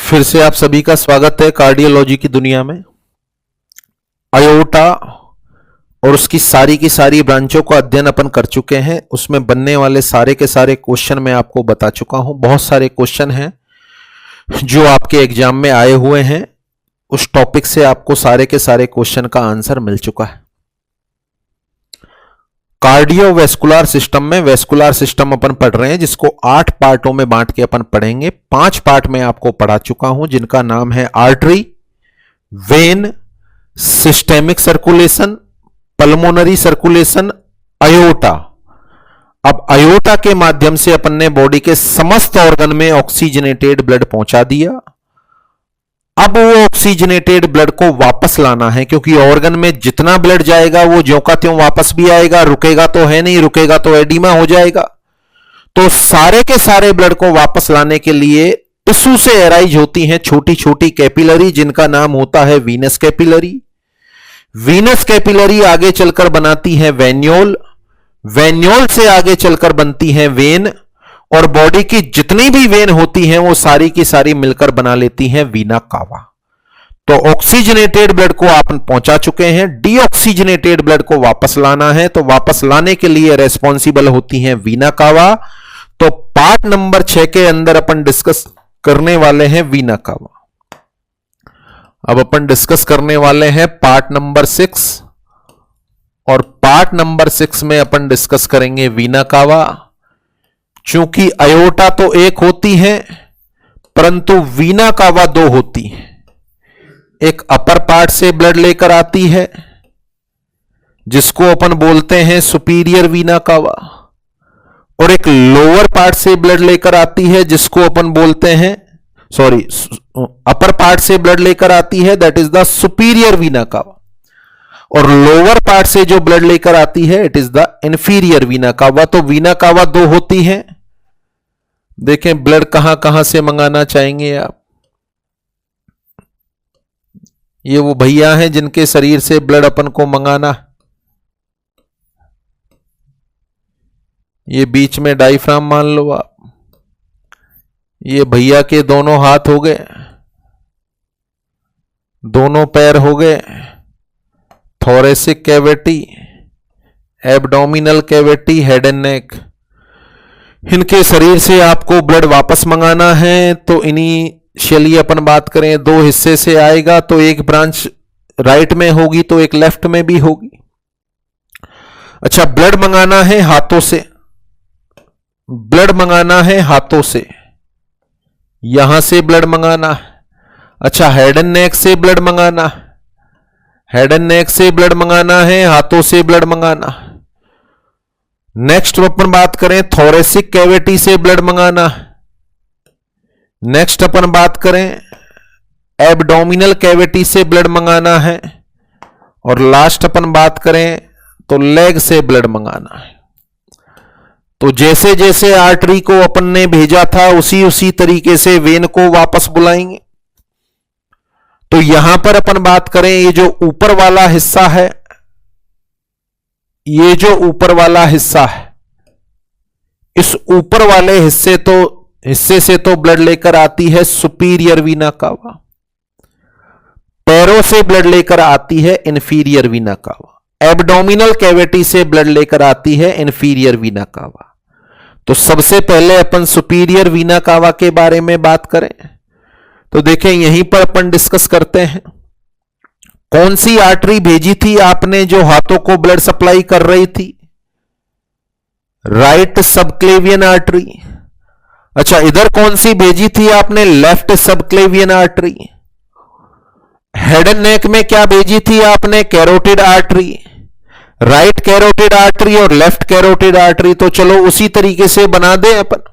फिर से आप सभी का स्वागत है कार्डियोलॉजी की दुनिया में। आयोटा और उसकी सारी की सारी ब्रांचों का अध्ययन अपन कर चुके हैं। उसमें बनने वाले सारे के सारे क्वेश्चन मैं आपको बता चुका हूं। बहुत सारे क्वेश्चन हैं जो आपके एग्जाम में आए हुए हैं। उस टॉपिक से आपको सारे के सारे क्वेश्चन का आंसर मिल चुका है। कार्डियोवैस्कुलर सिस्टम में वैस्कुलर सिस्टम अपन पढ़ रहे हैं, जिसको 8 पार्टों में बांट के अपन पढ़ेंगे। 5 पार्ट में आपको पढ़ा चुका हूं, जिनका नाम है artery, vein, systemic circulation, pulmonary circulation, aorta. अब अयोटा के माध्यम से अपन ने बॉडी के समस्त ऑर्गन में ऑक्सीजनेटेड ब्लड पहुंचा दिया। अब वो ऑक्सीजनेटेड ब्लड को वापस लाना है, क्योंकि ऑर्गन में जितना ब्लड जाएगा वो ज्यों का त्यों वापस भी आएगा। रुकेगा तो है नहीं, रुकेगा तो एडिमा हो जाएगा। तो सारे के सारे ब्लड को वापस लाने के लिए टिश्यू से एराइज होती हैं छोटी छोटी कैपिलरी, जिनका नाम होता है वीनस कैपिलरी। वीनस कैपिलरी आगे चलकर बनाती है वेन्योल, वेन्योल से आगे चलकर बनती है वेन, और बॉडी की जितनी भी वेन होती हैं वो सारी की सारी मिलकर बना लेती हैं वीना कावा। तो ऑक्सीजनेटेड ब्लड को आप पहुंचा चुके हैं। डीऑक्सीजनेटेड ब्लड को वापस लाना है, तो वापस लाने के लिए रेस्पॉन्सिबल होती हैं वीना कावा। तो पार्ट नंबर 6 के अंदर अपन डिस्कस करने वाले हैं वीना कावा। अब अपन डिस्कस करने वाले हैं पार्ट नंबर 6, और पार्ट नंबर 6 में अपन डिस्कस करेंगे वीना कावा। चूंकि अयोटा तो एक होती है, परंतु वीना कावा 2 होती है। एक अपर पार्ट से ब्लड लेकर आती है, जिसको अपन बोलते हैं सुपीरियर वीना कावा, और एक लोअर पार्ट से ब्लड लेकर आती है, जिसको अपन बोलते हैं अपर पार्ट से ब्लड लेकर आती है, that is the superior vena कावा, और लोअर पार्ट से जो ब्लड लेकर आती है it is the inferior vena कावा। तो वीना कावा 2 होती है। देखें ब्लड कहां कहां से मंगाना चाहेंगे आप। ये वो भैया हैं जिनके शरीर से ब्लड अपन को मंगाना। ये बीच में डायफ्राम मान लो आप। ये भैया के दोनों हाथ हो गए, दोनों पैर हो गए, thoracic cavity, abdominal cavity, head and नेक। इनके शरीर से आपको ब्लड वापस मंगाना है। तो इनिशियली अपन बात करें 2 हिस्से से आएगा, तो एक ब्रांच राइट में होगी तो एक लेफ्ट में भी होगी। अच्छा, ब्लड मंगाना है हाथों से, ब्लड मंगाना है हाथों से, यहां से ब्लड मंगाना है। अच्छा, हेड एंड नेक से ब्लड मंगाना है, हेड एंड नेक से ब्लड मंगाना है, हाथों से ब्लड मंगाना है। नेक्स्ट अपन बात करें थोरेसिक कैविटी से ब्लड मंगाना है। नेक्स्ट अपन बात करें एब्डोमिनल कैविटी से ब्लड मंगाना है, और लास्ट अपन बात करें तो लेग से ब्लड मंगाना है। तो जैसे जैसे आर्टरी को अपन ने भेजा था उसी तरीके से वेन को वापस बुलाएंगे। तो यहां पर अपन बात करें, ये जो ऊपर वाला हिस्सा है, ये जो ऊपर वाला हिस्सा है, इस ऊपर वाले हिस्से से तो ब्लड लेकर आती है सुपीरियर वीना कावा, पैरों से ब्लड लेकर आती है इंफीरियर वीना कावा, एब्डोमिनल कैविटी से ब्लड लेकर आती है इंफीरियर वीना कावा। तो सबसे पहले अपन सुपीरियर वीना कावा के बारे में बात करें तो देखें यहीं पर अपन डिस्कस करते हैं। कौन सी आर्टरी भेजी थी आपने जो हाथों को ब्लड सप्लाई कर रही थी? Right subclavian artery. अच्छा, इधर कौन सी भेजी थी आपने? Left subclavian artery. Head and नेक में क्या भेजी थी आपने? Carotid artery. Right carotid artery और लेफ्ट कैरोटिड आर्टरी। तो चलो उसी तरीके से बना दें अपन।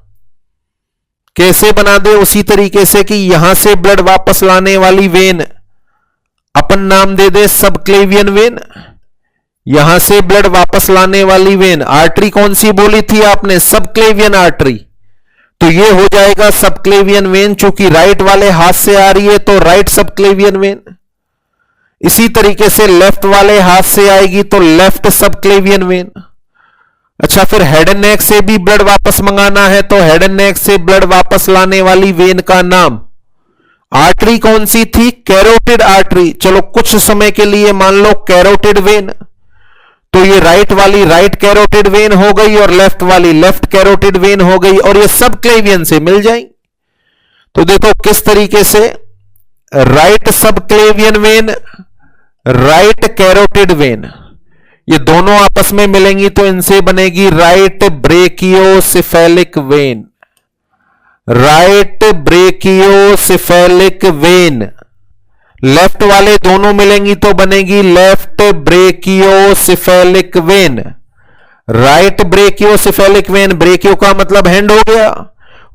कैसे बना दें? उसी तरीके से कि यहां से ब्लड वापस लाने वाली वेन अपन नाम दे दे सबक्लेवियन वेन। यहां से ब्लड वापस लाने वाली वेन आर्टरी कौन सी बोली थी आपने? Subclavian artery. तो ये हो जाएगा सबक्लेवियन वेन। चूंकि राइट वाले हाथ से आ रही है तो राइट सबक्लेवियन वेन। इसी तरीके से लेफ्ट वाले हाथ से आएगी तो लेफ्ट सबक्लेवियन वेन। अच्छा, फिर हेड एंड नेक से भी ब्लड वापस मंगाना है तो हेड एंड नेक से ब्लड वापस लाने वाली वेन का नाम आर्टरी कौन सी थी? Carotid artery. चलो कुछ समय के लिए मान लो कैरोटिड वेन, तो ये राइट वाली राइट कैरोटिड वेन हो गई और लेफ्ट वाली लेफ्ट कैरोटिड वेन हो गई, और ये सब क्लेवियन से मिल जाएंगी। तो देखो किस तरीके से, right subclavian vein, right carotid vein, ये दोनों आपस में मिलेंगी तो इनसे बनेगी right brachiocephalic vein. Right brachiocephalic vein. Left वाले दोनों मिलेंगी तो बनेगी left brachiocephalic vein. Right brachiocephalic vein, brachio का मतलब हैंड हो गया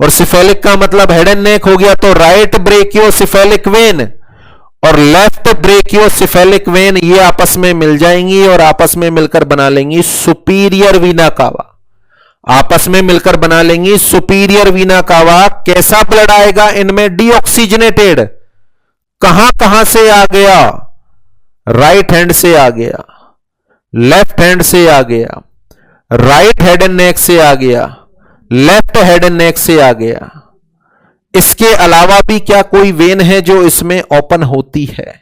और सिफेलिक का मतलब हेड एंड नेक हो गया, तो राइट ब्रेकियोसिफेलिक वेन और लेफ्ट ब्रेकियोसिफेलिक वेन ये आपस में मिल जाएंगी और आपस में मिलकर बना लेंगी सुपीरियर वीना कावा। आपस में मिलकर बना लेंगी सुपीरियर वीना कावा। कैसा ब्लड आएगा इनमें? डीऑक्सीजनेटेड। कहां कहां से आ गया? राइट हैंड से आ गया, लेफ्ट हैंड से आ गया, राइट हेड एंड नेक से आ गया, लेफ्ट हेड एंड नेक से आ गया। इसके अलावा भी क्या कोई वेन है जो इसमें ओपन होती है?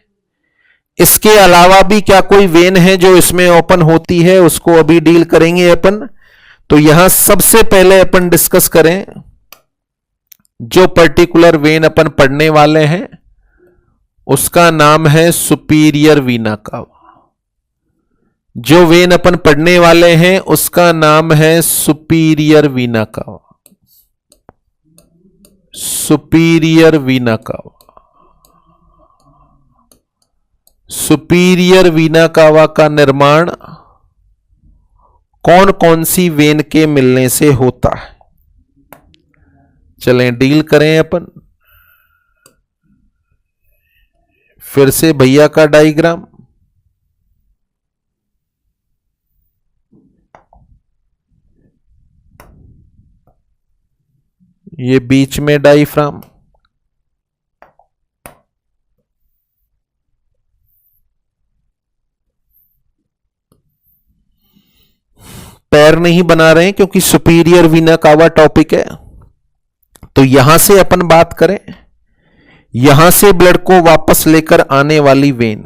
इसके अलावा भी क्या कोई वेन है जो इसमें ओपन होती है? उसको अभी डील करेंगे अपन। तो यहां सबसे पहले अपन डिस्कस करें जो पर्टिकुलर वेन अपन पढ़ने वाले हैं उसका नाम है सुपीरियर वीना कावा। जो वेन अपन पढ़ने वाले हैं उसका नाम है सुपीरियर वीना कावा। सुपीरियर वीना कावा। सुपीरियर वीना कावा का निर्माण कौन कौन सी वेन के मिलने से होता है? चलें डील करें अपन। फिर से भैया का डायग्राम। ये बीच में डायफ्राम, पैर नहीं बना रहे हैं क्योंकि सुपीरियर वीना कावा टॉपिक है। तो यहां से अपन बात करें, यहां से ब्लड को वापस लेकर आने वाली वेन,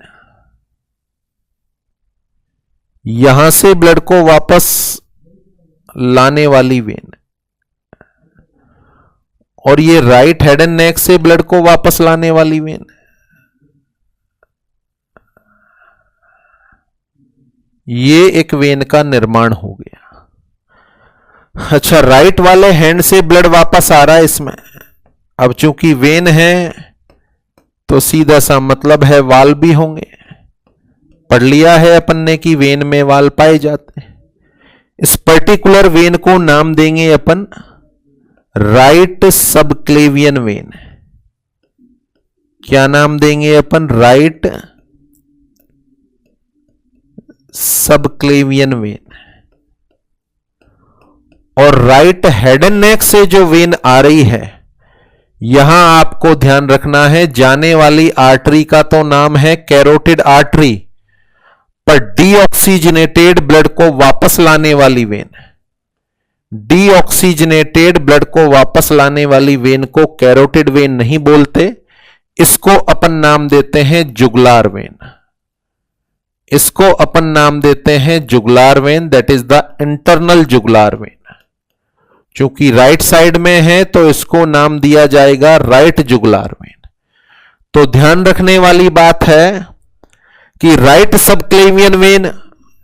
यहां से ब्लड को वापस लाने वाली वेन, और ये राइट हेड एंड नेक से ब्लड को वापस लाने वाली वेन। ये एक वेन का निर्माण हो गया। अच्छा, राइट वाले हैंड से ब्लड वापस आ रहा है इसमें। अब चूंकि वेन है तो सीधा सा मतलब है वाल भी होंगे। पढ़ लिया है अपन ने कि वेन में वाल पाए जाते हैं। इस पर्टिकुलर वेन को नाम देंगे अपन राइट सबक्लेवियन वेन। क्या नाम देंगे अपन? Right subclavian vein. और राइट हेड एंड नेक से जो वेन आ रही है, यहां आपको ध्यान रखना है, जाने वाली आर्टरी का तो नाम है कैरोटिड आर्टरी, पर डीऑक्सीजनेटेड ब्लड को वापस लाने वाली वेन, डीऑक्सीजनेटेड ब्लड को वापस लाने वाली वेन को कैरोटिड वेन नहीं बोलते। इसको अपन नाम देते हैं जुगुलार वेन। इसको अपन नाम देते हैं jugular vein, that is the internal jugular vein. चूंकि राइट साइड में है तो इसको नाम दिया जाएगा राइट जुगुलार वेन। तो ध्यान रखने वाली बात है कि राइट सबक्लेवियन वेन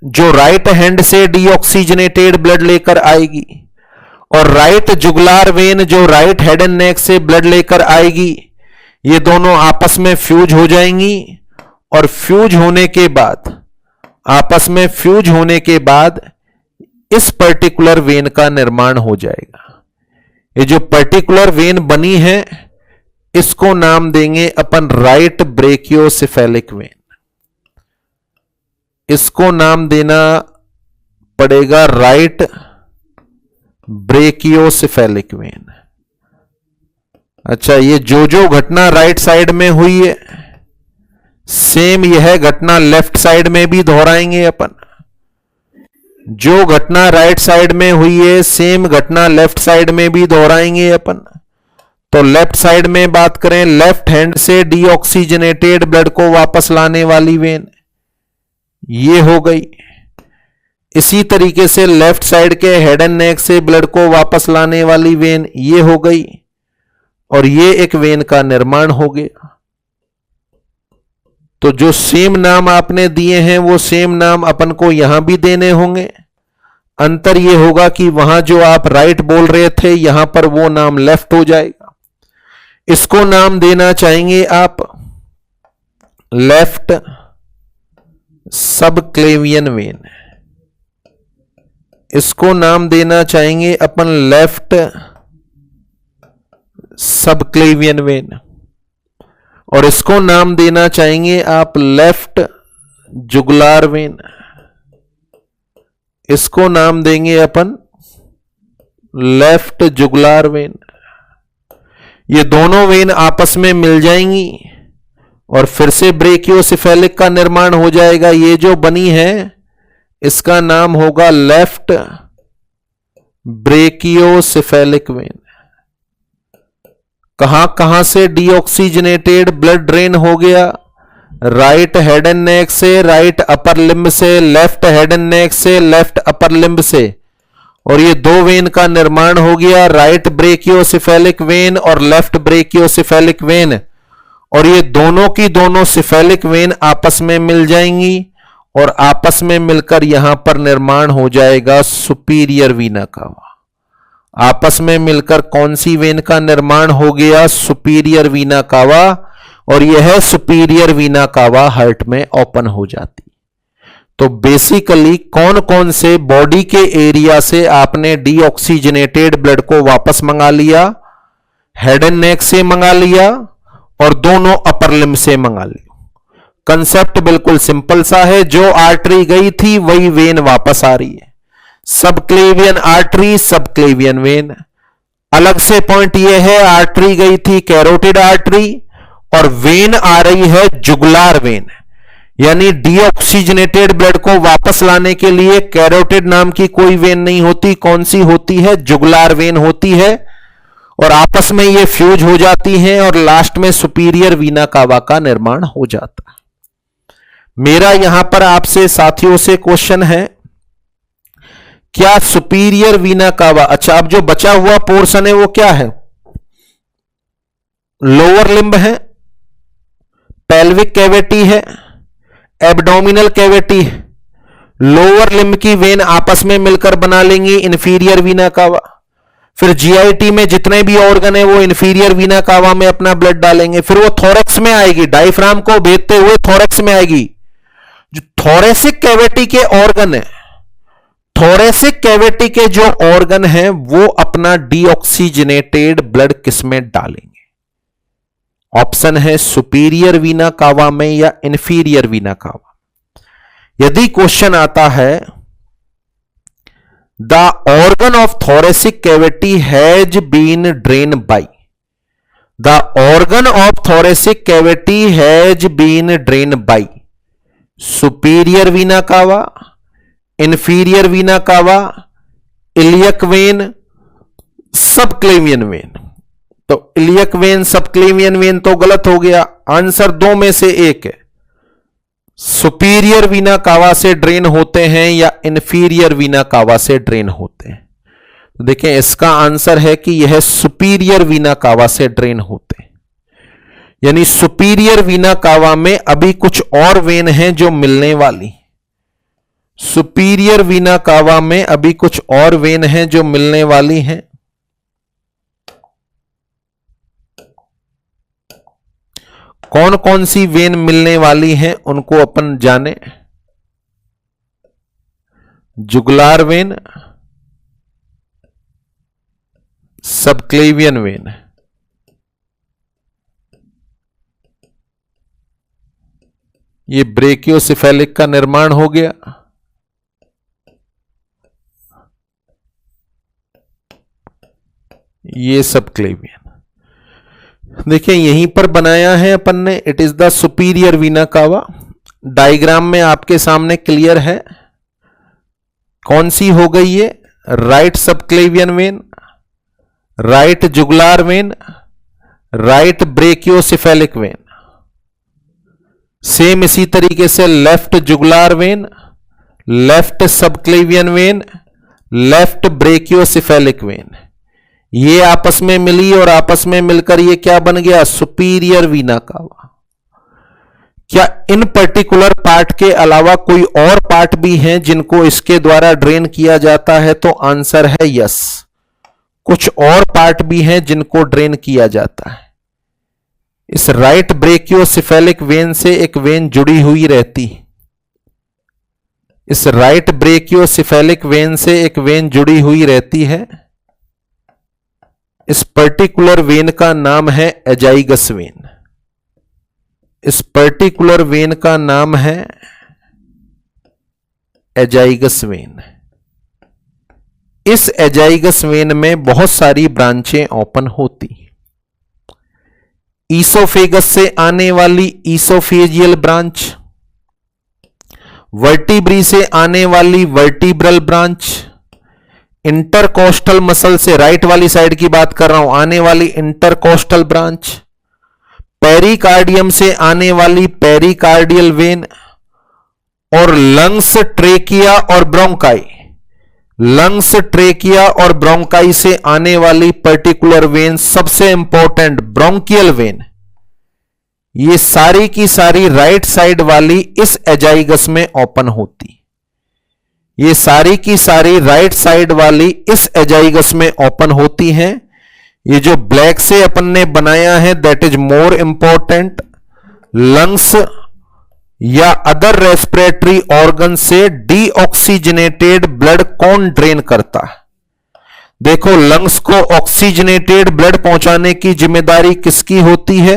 जो राइट हैंड से डीऑक्सीजनेटेड ब्लड लेकर आएगी, और राइट जुगुलार वेन जो राइट हेड एंड नेक से ब्लड लेकर आएगी, ये दोनों आपस में फ्यूज हो जाएंगी। और फ्यूज होने के बाद, आपस में फ्यूज होने के बाद इस पर्टिकुलर वेन का निर्माण हो जाएगा। ये जो पर्टिकुलर वेन बनी है इसको नाम देंगे अपन राइट ब्रेकियोसिफेलिक वेन। इसको नाम देना पड़ेगा राइट ब्रेकियोसिफेलिक वेन। अच्छा, ये जो घटना राइट साइड में हुई है, सेम यह घटना लेफ्ट साइड में भी दोहराएंगे अपन। जो घटना राइट साइड में हुई है, सेम घटना लेफ्ट साइड में भी दोहराएंगे अपन। तो लेफ्ट साइड में बात करें, लेफ्ट हैंड से डीऑक्सीजनेटेड ब्लड को वापस लाने वाली वेन ये हो गई। इसी तरीके से लेफ्ट साइड के हेड एंड नेक से ब्लड को वापस लाने वाली वेन ये हो गई, और ये एक वेन का निर्माण हो गया। तो जो सेम नाम आपने दिए हैं वो सेम नाम अपन को यहां भी देने होंगे। अंतर ये होगा कि वहां जो आप राइट बोल रहे थे यहां पर वो नाम लेफ्ट हो जाएगा। इसको नाम देना चाहेंगे आप लेफ्ट सबक्लेवियन वेन, इसको नाम देना चाहेंगे अपन लेफ्ट सबक्लेवियन वेन, और इसको नाम देना चाहेंगे आप लेफ्ट जुगुलार वेन, इसको नाम देंगे अपन लेफ्ट जुगुलार वेन। ये दोनों वेन आपस में मिल जाएंगी और फिर से ब्रेकियोसेफेलिक का निर्माण हो जाएगा। ये जो बनी है इसका नाम होगा लेफ्ट ब्रेकियोसेफेलिक वेन। कहां कहां से डीऑक्सीजनेटेड ब्लड ड्रेन हो गया? राइट हेड एंड नेक से, राइट अपर लिम्ब से, लेफ्ट हेड एंड नेक से, लेफ्ट अपर लिम्ब से, और ये दो वेन का निर्माण हो गया, राइट ब्रेकियोसेफेलिक वेन और लेफ्ट ब्रेकियोसेफेलिक वेन। और ये दोनों की दोनों सिफेलिक वेन आपस में मिल जाएंगी और आपस में मिलकर यहां पर निर्माण हो जाएगा सुपीरियर वीना कावा। आपस में मिलकर कौन सी वेन का निर्माण हो गया? सुपीरियर वीना कावा। और यह सुपीरियर वीना कावा हार्ट में ओपन हो जाती। तो बेसिकली कौन कौन से बॉडी के एरिया से आपने डीऑक्सीजनेटेड ब्लड को वापस मंगा लिया? हेड एंड नेक से मंगा लिया और दोनों अपर लिम्ब से मंगा लिया। कंसेप्ट बिल्कुल सिंपल सा है, जो आर्टरी गई थी वही वेन वापस आ रही है। Subclavian artery, subclavian vein. अलग से पॉइंट यह है, आर्टरी गई थी कैरोटिड आर्टरी और वेन आ रही है जुगुलार वेन। यानी डीऑक्सीजनेटेड ब्लड को वापस लाने के लिए कैरोटिड नाम की कोई वेन नहीं होती। कौन सी होती है? जुगुलार वेन होती है, और आपस में ये फ्यूज हो जाती हैं और लास्ट में सुपीरियर वीना कावा का निर्माण हो जाता है। मेरा यहां पर आपसे साथियों से क्वेश्चन है, क्या सुपीरियर वीना कावा, अच्छा अब जो बचा हुआ पोर्शन है वो क्या है? लोअर लिम्ब है, पेल्विक कैविटी है, एब्डोमिनल कैविटी है। लोअर लिम्ब की वेन आपस में मिलकर बना लेंगी इंफीरियर वीना कावा। फिर जीआईटी में जितने भी ऑर्गन है वो इंफीरियर वीना कावा में अपना ब्लड डालेंगे। फिर वो थोरेक्स में आएगी, डायफ्राम को भेदते हुए थोरेक्स में आएगी। जो थोरेसिक कैविटी के ऑर्गन है, थोरेसिक कैविटी के जो ऑर्गन है वो अपना डीऑक्सीजनेटेड ब्लड किसमें डालेंगे? ऑप्शन है सुपीरियर वीना कावा में या इंफीरियर वीना कावा। यदि क्वेश्चन आता है the organ of thoracic cavity has been drain by, the organ of thoracic cavity has been drain by superior vena cava, inferior vena cava, iliac vein, subclavian vein. तो iliac vein, subclavian vein तो गलत हो गया, answer दो में से एक है। सुपीरियर वीना कावा से ड्रेन होते हैं या इंफीरियर वीना कावा से ड्रेन होते हैं? तो देखें इसका आंसर है कि यह सुपीरियर वीना कावा से ड्रेन होते हैं। यानी सुपीरियर वीना कावा में अभी कुछ और वेन हैं जो मिलने वाली। सुपीरियर वीना कावा में अभी कुछ और वेन हैं जो मिलने वाली हैं। कौन कौन सी वेन मिलने वाली हैं उनको अपन जाने। जुगुलार वेन, सबक्लेवियन वेन। ये ब्रेकियोसेफेलिक का निर्माण हो गया। ये सबक्लेवियन। देखिए यहीं पर बनाया है अपन ने, it is the superior vena कावा। डायग्राम में आपके सामने क्लियर है। कौन सी हो गई ये? Right subclavian vein, right jugular vein, right brachiocephalic vein, same इसी तरीके से left jugular vein, left subclavian vein, left brachiocephalic vein, ये आपस में मिली और आपस में मिलकर ये क्या बन गया, सुपीरियर वीना कावा। क्या इन पर्टिकुलर पार्ट के अलावा कोई और पार्ट भी हैं जिनको इसके द्वारा ड्रेन किया जाता है? तो आंसर है यस, कुछ और पार्ट भी हैं जिनको ड्रेन किया जाता है। इस राइट ब्रेकियोसेफेलिक वेन से एक वेन जुड़ी हुई रहती, इस राइट ब्रेकियोसेफेलिक वेन से एक वेन जुड़ी हुई रहती है। इस पर्टिकुलर वेन का नाम है एजाइगस वेन, इस पर्टिकुलर वेन का नाम है एजाइगस वेन। इस एजाइगस वेन में बहुत सारी ब्रांचें ओपन होती, ईसोफेगस से आने वाली ईसोफेजियल ब्रांच, वर्टिब्री से आने वाली वर्टिब्रल ब्रांच, इंटरकोस्टल मसल से, राइट वाली साइड की बात कर रहा हूं, आने वाली इंटरकोस्टल ब्रांच, पेरिकार्डियम से आने वाली पेरिकार्डियल वेन, और लंग्स, ट्रेकिया और ब्रोंकाई, लंग्स, ट्रेकिया और ब्रोंकाई से आने वाली पर्टिकुलर वेन, सबसे इंपॉर्टेंट ब्रोंकियल वेन, ये सारी की सारी राइट साइड वाली इस एजाइगस में ओपन होती, ये सारी की सारी राइट साइड वाली इस एजाइगस में ओपन होती हैं। ये जो ब्लैक से अपन ने बनाया है that is more important, lungs या अदर रेस्पिरेटरी ऑर्गन से डीऑक्सीजनेटेड ब्लड कौन ड्रेन करता है? देखो, लंग्स को ऑक्सीजनेटेड ब्लड पहुंचाने की जिम्मेदारी किसकी होती है?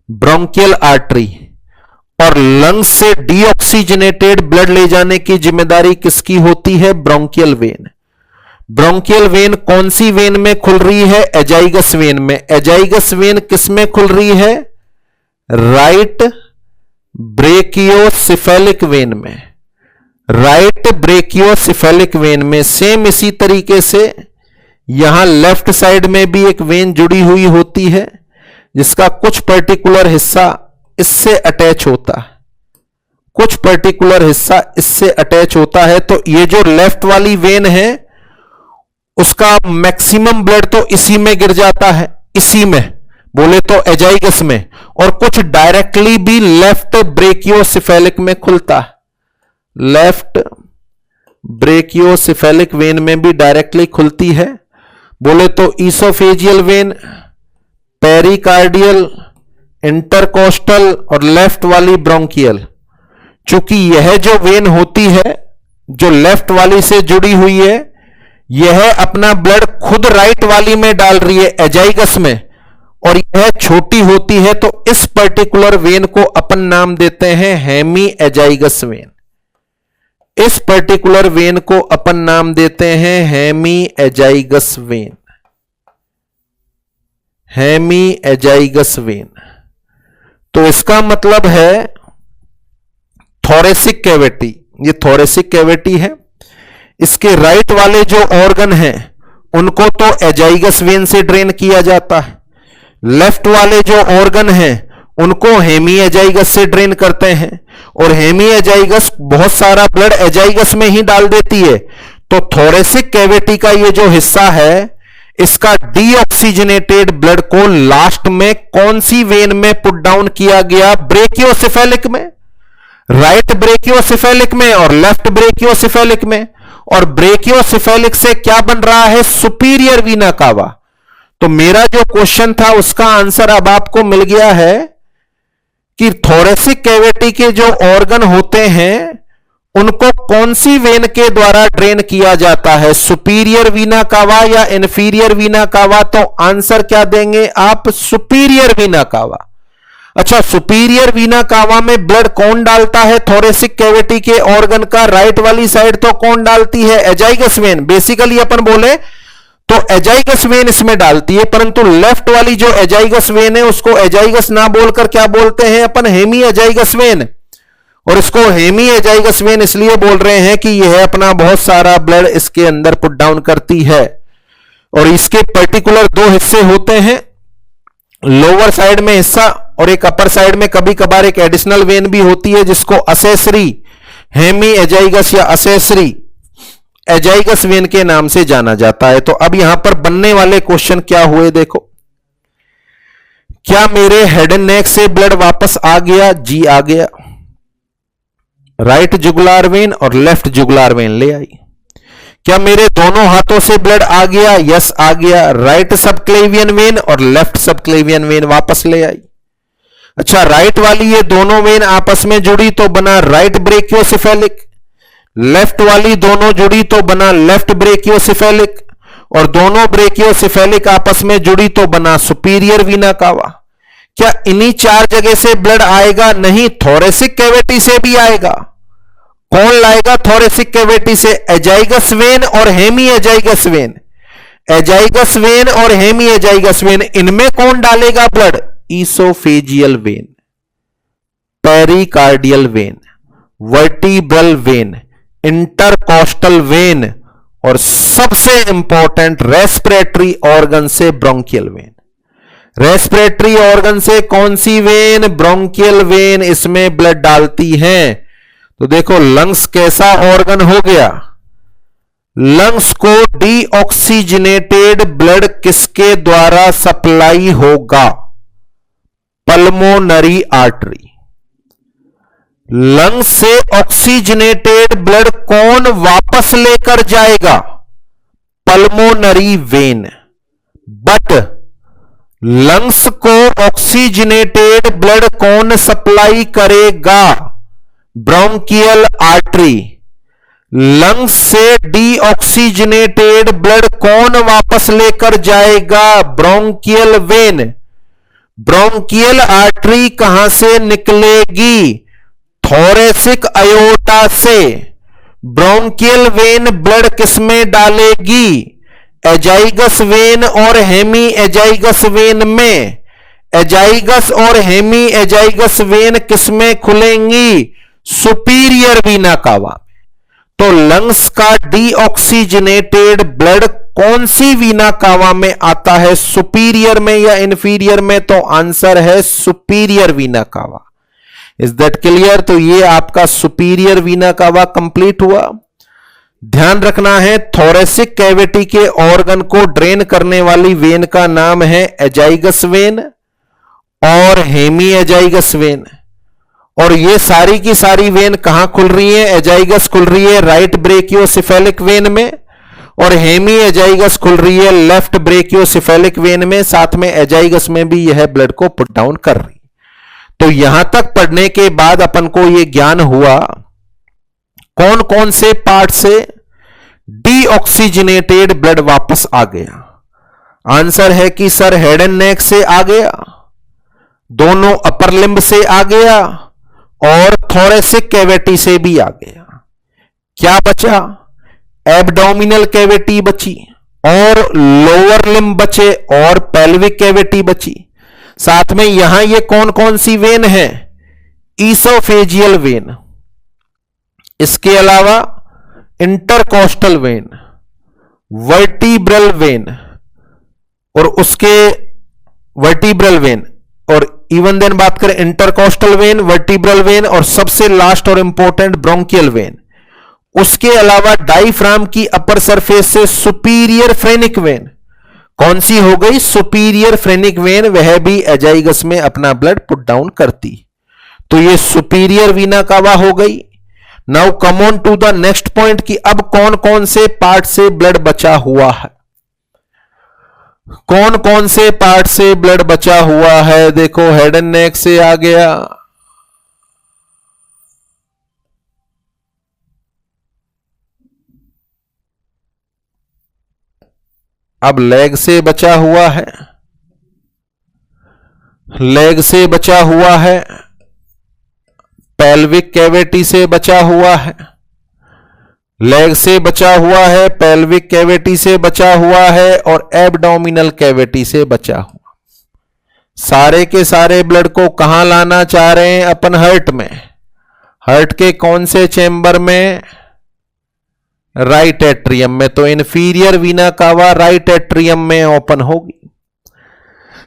Bronchial artery. और लंग्स से डीऑक्सीजनेटेड ब्लड ले जाने की जिम्मेदारी किसकी होती है? Bronchial when. ब्रोंकियल वेन कौन सी वेन में खुल रही है? एजाइगस वेन में। एजाइगस वेन किस में खुल रही है? राइट ब्रेकियोसेफेलिक वेन में, राइट ब्रेकियोसेफेलिक वेन में। सेम इसी तरीके से यहां लेफ्ट साइड में भी एक वेन जुड़ी हुई होती है जिसका कुछ पर्टिकुलर हिस्सा इससे अटैच होता है, कुछ पर्टिकुलर हिस्सा इससे अटैच होता है। तो ये जो लेफ्ट वाली वेन है उसका मैक्सिमम ब्लड तो इसी में गिर जाता है, इसी में बोले तो एजाइगस में, और कुछ डायरेक्टली भी लेफ्ट ब्रेकियोसेफेलिक में खुलता है, लेफ्ट ब्रेकियोसेफेलिक वेन में भी डायरेक्टली खुलती है। बोले तो ईसोफेजियल वेन, पेरिकार्डियल, इंटरकोस्टल और लेफ्ट वाली ब्रोंकियल। चूंकि यह जो वेन होती है जो लेफ्ट वाली से जुड़ी हुई है, यह अपना ब्लड खुद राइट वाली में डाल रही है एजाइगस में, और यह छोटी होती है, तो इस पर्टिकुलर वेन को अपन नाम देते हैं हेमी एजाइगस वेन। इस पर्टिकुलर वेन को अपन नाम देते हैं hemi azygos vein, hemi azygos vein. तो इसका मतलब है थोरेसिक कैविटी, ये थोरेसिक कैविटी है, इसके राइट वाले जो ऑर्गन हैं उनको तो एजाइगस वेन से ड्रेन किया जाता है, लेफ्ट वाले जो ऑर्गन हैं उनको हेमी एजाइगस से ड्रेन करते हैं, और हेमी एजाइगस बहुत सारा ब्लड एजाइगस में ही डाल देती है। तो थोरेसिक कैविटी का ये जो हिस्सा है इसका डीऑक्सीजनेटेड ब्लड को लास्ट में कौन सी वेन में पुट डाउन किया गया? ब्रेकियोसेफेलिक में, राइट ब्रेकियोसेफेलिक में और लेफ्ट ब्रेकियोसेफेलिक में। और ब्रेकियोसेफेलिक से क्या बन रहा है? सुपीरियर वीना कावा। तो मेरा जो क्वेश्चन था उसका आंसर अब आपको मिल गया है कि थोरेसिक कैविटी के जो ऑर्गन होते हैं उनको कौन सी वेन के द्वारा ड्रेन किया जाता है? सुपीरियर वीना कावा या इन्फीरियर वीना कावा? तो आंसर क्या देंगे आप? सुपीरियर वीना कावा। अच्छा, सुपीरियर वीना कावा में ब्लड कौन डालता है? थोरेसिक कैविटी के ऑर्गन का राइट वाली साइड तो कौन डालती है? Azygos when. बेसिकली अपन बोले तो एजाइगस वेन इसमें डालती है, परंतु लेफ्ट वाली जो एजाइगस वेन है उसको एजाइगस ना बोलकर क्या बोलते हैं अपन? Hemy azygos vein. और इसको हेमी एजाइगस वेन इसलिए बोल रहे हैं कि यह अपना बहुत सारा ब्लड इसके अंदर पुट डाउन करती है। और इसके पर्टिकुलर दो हिस्से होते हैं, लोअर साइड में हिस्सा और एक अपर साइड में कभी कभार एक एडिशनल वेन भी होती है जिसको असेसरी हेमी एजाइगस या असेसरी एजाइगस वेन के नाम से जाना जाता है। तो अब यहां पर बनने वाले क्वेश्चन क्या हुए देखो, क्या मेरे हेड एंड नेक से ब्लड वापस आ गया? जी आ गया। राइट जुगुलार वेन और लेफ्ट जुगुलार वेन ले आई। क्या मेरे दोनों हाथों से ब्लड आ गया? यस आ गया। राइट सबक्लेवियन वेन और लेफ्ट सबक्लेवियन वेन वापस ले आई। अच्छा, राइट वाली ये दोनों वेन आपस में जुड़ी तो बना राइट ब्रेकियोसिफेलिक, लेफ्ट वाली दोनों जुड़ी तो बना लेफ्ट ब्रेकियोसिफेलिक, और दोनों ब्रेकियोसिफेलिक आपस में जुड़ी तो बना सुपीरियर वीना कावा। क्या इन्हीं चार जगह से ब्लड आएगा? नहीं, थोरेसिक कैविटी से भी आएगा। कौन लाएगा थोरेसिक कैविटी से? एजाइगस वेन और hemi azygos vein. Azygos vein और हेमी एजाइगस वेन, इनमें कौन डालेगा blood? Oesophageal vein, pericardial vein, vertebral vein, intercostal vein, और सबसे इंपॉर्टेंट रेस्पिरेटरी ऑर्गन से ब्रोंकियल वेन। रेस्पिरेटरी ऑर्गन से कौन सी वेन? ब्रोंकियल वेन इसमें ब्लड डालती है। तो देखो, लंग्स कैसा ऑर्गन हो गया? लंग्स को डीऑक्सीजनेटेड ब्लड किसके द्वारा सप्लाई होगा? Pulmonary artery. लंग्स से ऑक्सीजनेटेड ब्लड कौन वापस लेकर जाएगा? Pulmonary vein. बट लंग्स को ऑक्सीजनेटेड ब्लड कौन सप्लाई करेगा? Bronchial artery. लंग्स से डीऑक्सीजनेटेड ब्लड कौन वापस लेकर जाएगा? Bronchial when. ब्रोंकियल आर्टरी कहां से निकलेगी? थोरेसिक अयोटा से। ब्रोंकियल वेन ब्लड किसमें डालेगी? एजाइगस वेन और हेमी एजाइगस वेन में। एजाइगस और हेमी एजाइगस वेन किसमें खुलेंगी? सुपीरियर वीना कावा। तो लंग्स का डीऑक्सीजनेटेड ब्लड कौन सी वीना कावा में आता है? सुपीरियर में या इंफीरियर में? तो आंसर है सुपीरियर वीना कावा। Is that clear? तो ये आपका सुपीरियर वीना कावा कंप्लीट हुआ। ध्यान रखना है, थोरेसिक कैविटी के ऑर्गन को ड्रेन करने वाली वेन का नाम है एजाइगस वेन और हेमी एजाइगस वेन। और ये सारी की सारी वेन कहां खुल रही है? एजाइगस खुल रही है राइट ब्रेकियोसिफेलिक वेन में, और हेमी एजाइगस खुल रही है लेफ्ट ब्रेकियोसिफेलिक वेन में। साथ में एजाइगस में भी यह ब्लड को पुट डाउन कर रही। तो यहां तक पढ़ने के बाद अपन को यह ज्ञान हुआ कौन कौन से पार्ट से डीऑक्सीजनेटेड ब्लड वापस आ गया। आंसर है कि सर हेड एंड नेक से आ गया, दोनों अपर लिम्ब से आ गया, और थोरेसिक कैविटी से भी आ गया। क्या बचा? एब्डोमिनल कैविटी बची, और लोअर लिम्ब बचे, और पेल्विक कैविटी बची। साथ में यहां ये कौन कौन सी वेन है? ईसोफेजियल वेन, इसके अलावा इंटरकोस्टल वेन, वर्टिब्रल वेन, और उसके वर्टिब्रल वेन, और इवन देन बात करें इंटरकोस्टल वेन, वर्टिब्रल वेन, और सबसे लास्ट और इंपॉर्टेंट ब्रोंकियल वेन। उसके अलावा डायफ्राम की अपर सरफेस से सुपीरियर फ्रेनिक वेन। कौन सी हो गई? सुपीरियर फ्रेनिक वेन, वह भी एजाइगस में अपना ब्लड पुट डाउन करती। तो ये सुपीरियर वीना कावा हो गई। Now come on to the next point कि अब कौन कौन से पार्ट से ब्लड बचा हुआ है। कौन कौन से पार्ट से ब्लड बचा हुआ है? देखो, हेड एंड नेक से आ गया, अब लेग से बचा हुआ है, लेग से बचा हुआ है, पेल्विक कैविटी से बचा हुआ है, लेग से बचा हुआ है, पेल्विक कैविटी से बचा हुआ है, और एब्डोमिनल कैविटी से बचा हुआ। सारे के सारे ब्लड को कहां लाना चाह रहे हैं अपन? हार्ट में। हार्ट के कौन से चेंबर में? राइट एट्रियम में। तो इंफीरियर वीना कावा राइट एट्रियम में ओपन होगी।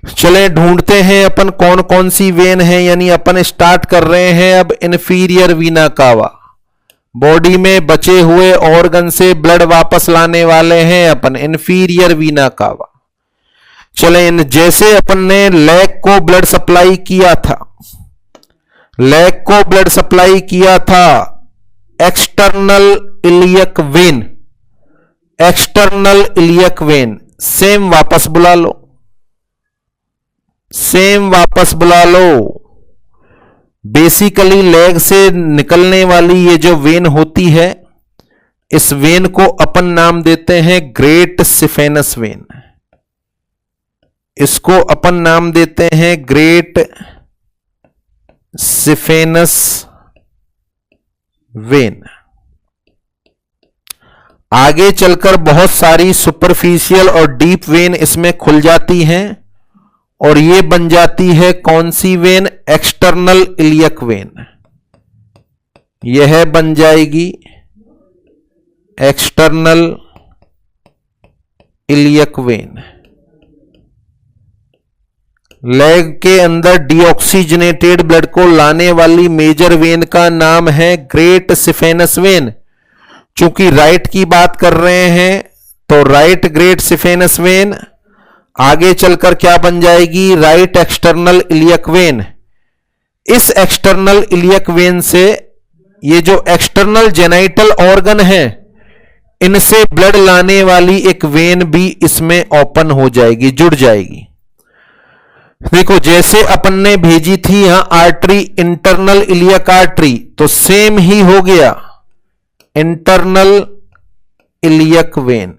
चले ढूंढते हैं अपन कौन कौन सी वेन है, यानी अपन स्टार्ट कर रहे हैं अब इन्फीरियर वीना कावा। बॉडी में बचे हुए ऑर्गन से ब्लड वापस लाने वाले हैं अपन इन्फीरियर वीना कावा। चले इन जैसे अपन ने लेग को ब्लड सप्लाई किया था, लेग को ब्लड सप्लाई किया था external iliac when, external iliac when same वापस बुला लो, सेम वापस बुला लो। बेसिकली लेग से निकलने वाली ये जो वेन होती है, इस वेन को अपन नाम देते हैं ग्रेट सिफेनस वेन, इसको अपन नाम देते हैं ग्रेट सिफेनस वेन। आगे चलकर बहुत सारी सुपरफिशियल और डीप वेन इसमें खुल जाती हैं और ये बन जाती है कौन सी वेन, एक्सटर्नल इलियक वेन। यह बन जाएगी एक्सटर्नल इलियक वेन। लेग के अंदर डीऑक्सीजनेटेड ब्लड को लाने वाली मेजर वेन का नाम है ग्रेट सिफेनस वेन। चूंकि राइट की बात कर रहे हैं तो राइट ग्रेट सिफेनस वेन, आगे चलकर क्या बन जाएगी, राइट एक्सटर्नल इलियक वेन। इस एक्सटर्नल इलियक वेन से ये जो एक्सटर्नल जेनाइटल ऑर्गन है, इनसे ब्लड लाने वाली एक वेन भी इसमें ओपन हो जाएगी, जुड़ जाएगी। देखो जैसे अपन ने भेजी थी यहां आर्टरी इंटरनल इलियक आर्टरी, तो सेम ही हो गया इंटरनल इलियक वेन।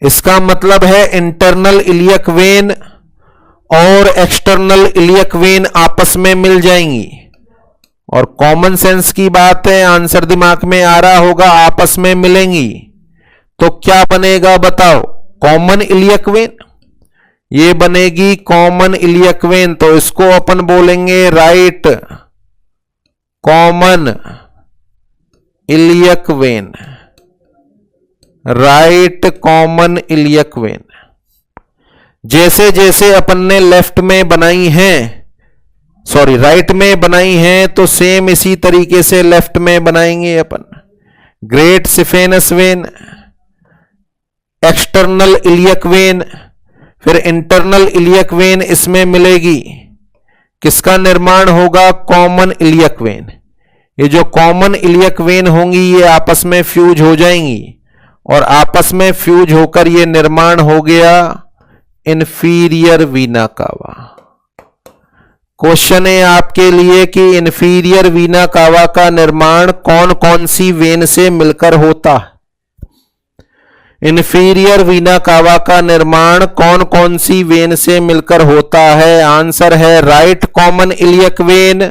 इसका मतलब है इंटरनल इलियक वेन और एक्सटर्नल इलियक वेन आपस में मिल जाएंगी। और कॉमन सेंस की बात है, आंसर दिमाग में आ रहा होगा, आपस में मिलेंगी तो क्या बनेगा बताओ, कॉमन इलियक वेन। ये बनेगी कॉमन इलियक वेन, तो इसको अपन बोलेंगे right common iliac vein, right common iliac when. जैसे जैसे अपन ने लेफ्ट में बनाई है, सॉरी राइट में बनाई है, तो सेम इसी तरीके से लेफ्ट में बनाएंगे अपन। Great saphenous vein, external iliac vein, फिर इंटरनल इलियक वेन इसमें मिलेगी। किसका निर्माण होगा, कॉमन इलियक वेन। ये जो कॉमन इलियक वेन होंगी ये आपस में फ्यूज हो जाएंगी और आपस में फ्यूज होकर ये निर्माण हो गया इंफीरियर वीना कावा। क्वेश्चन है आपके लिए कि इंफीरियर वीना कावा का निर्माण कौन कौन सी वेन से मिलकर होता है। इंफीरियर वीना कावा का निर्माण कौन कौन सी वेन से मिलकर होता है। आंसर है राइट कॉमन इलियक वेन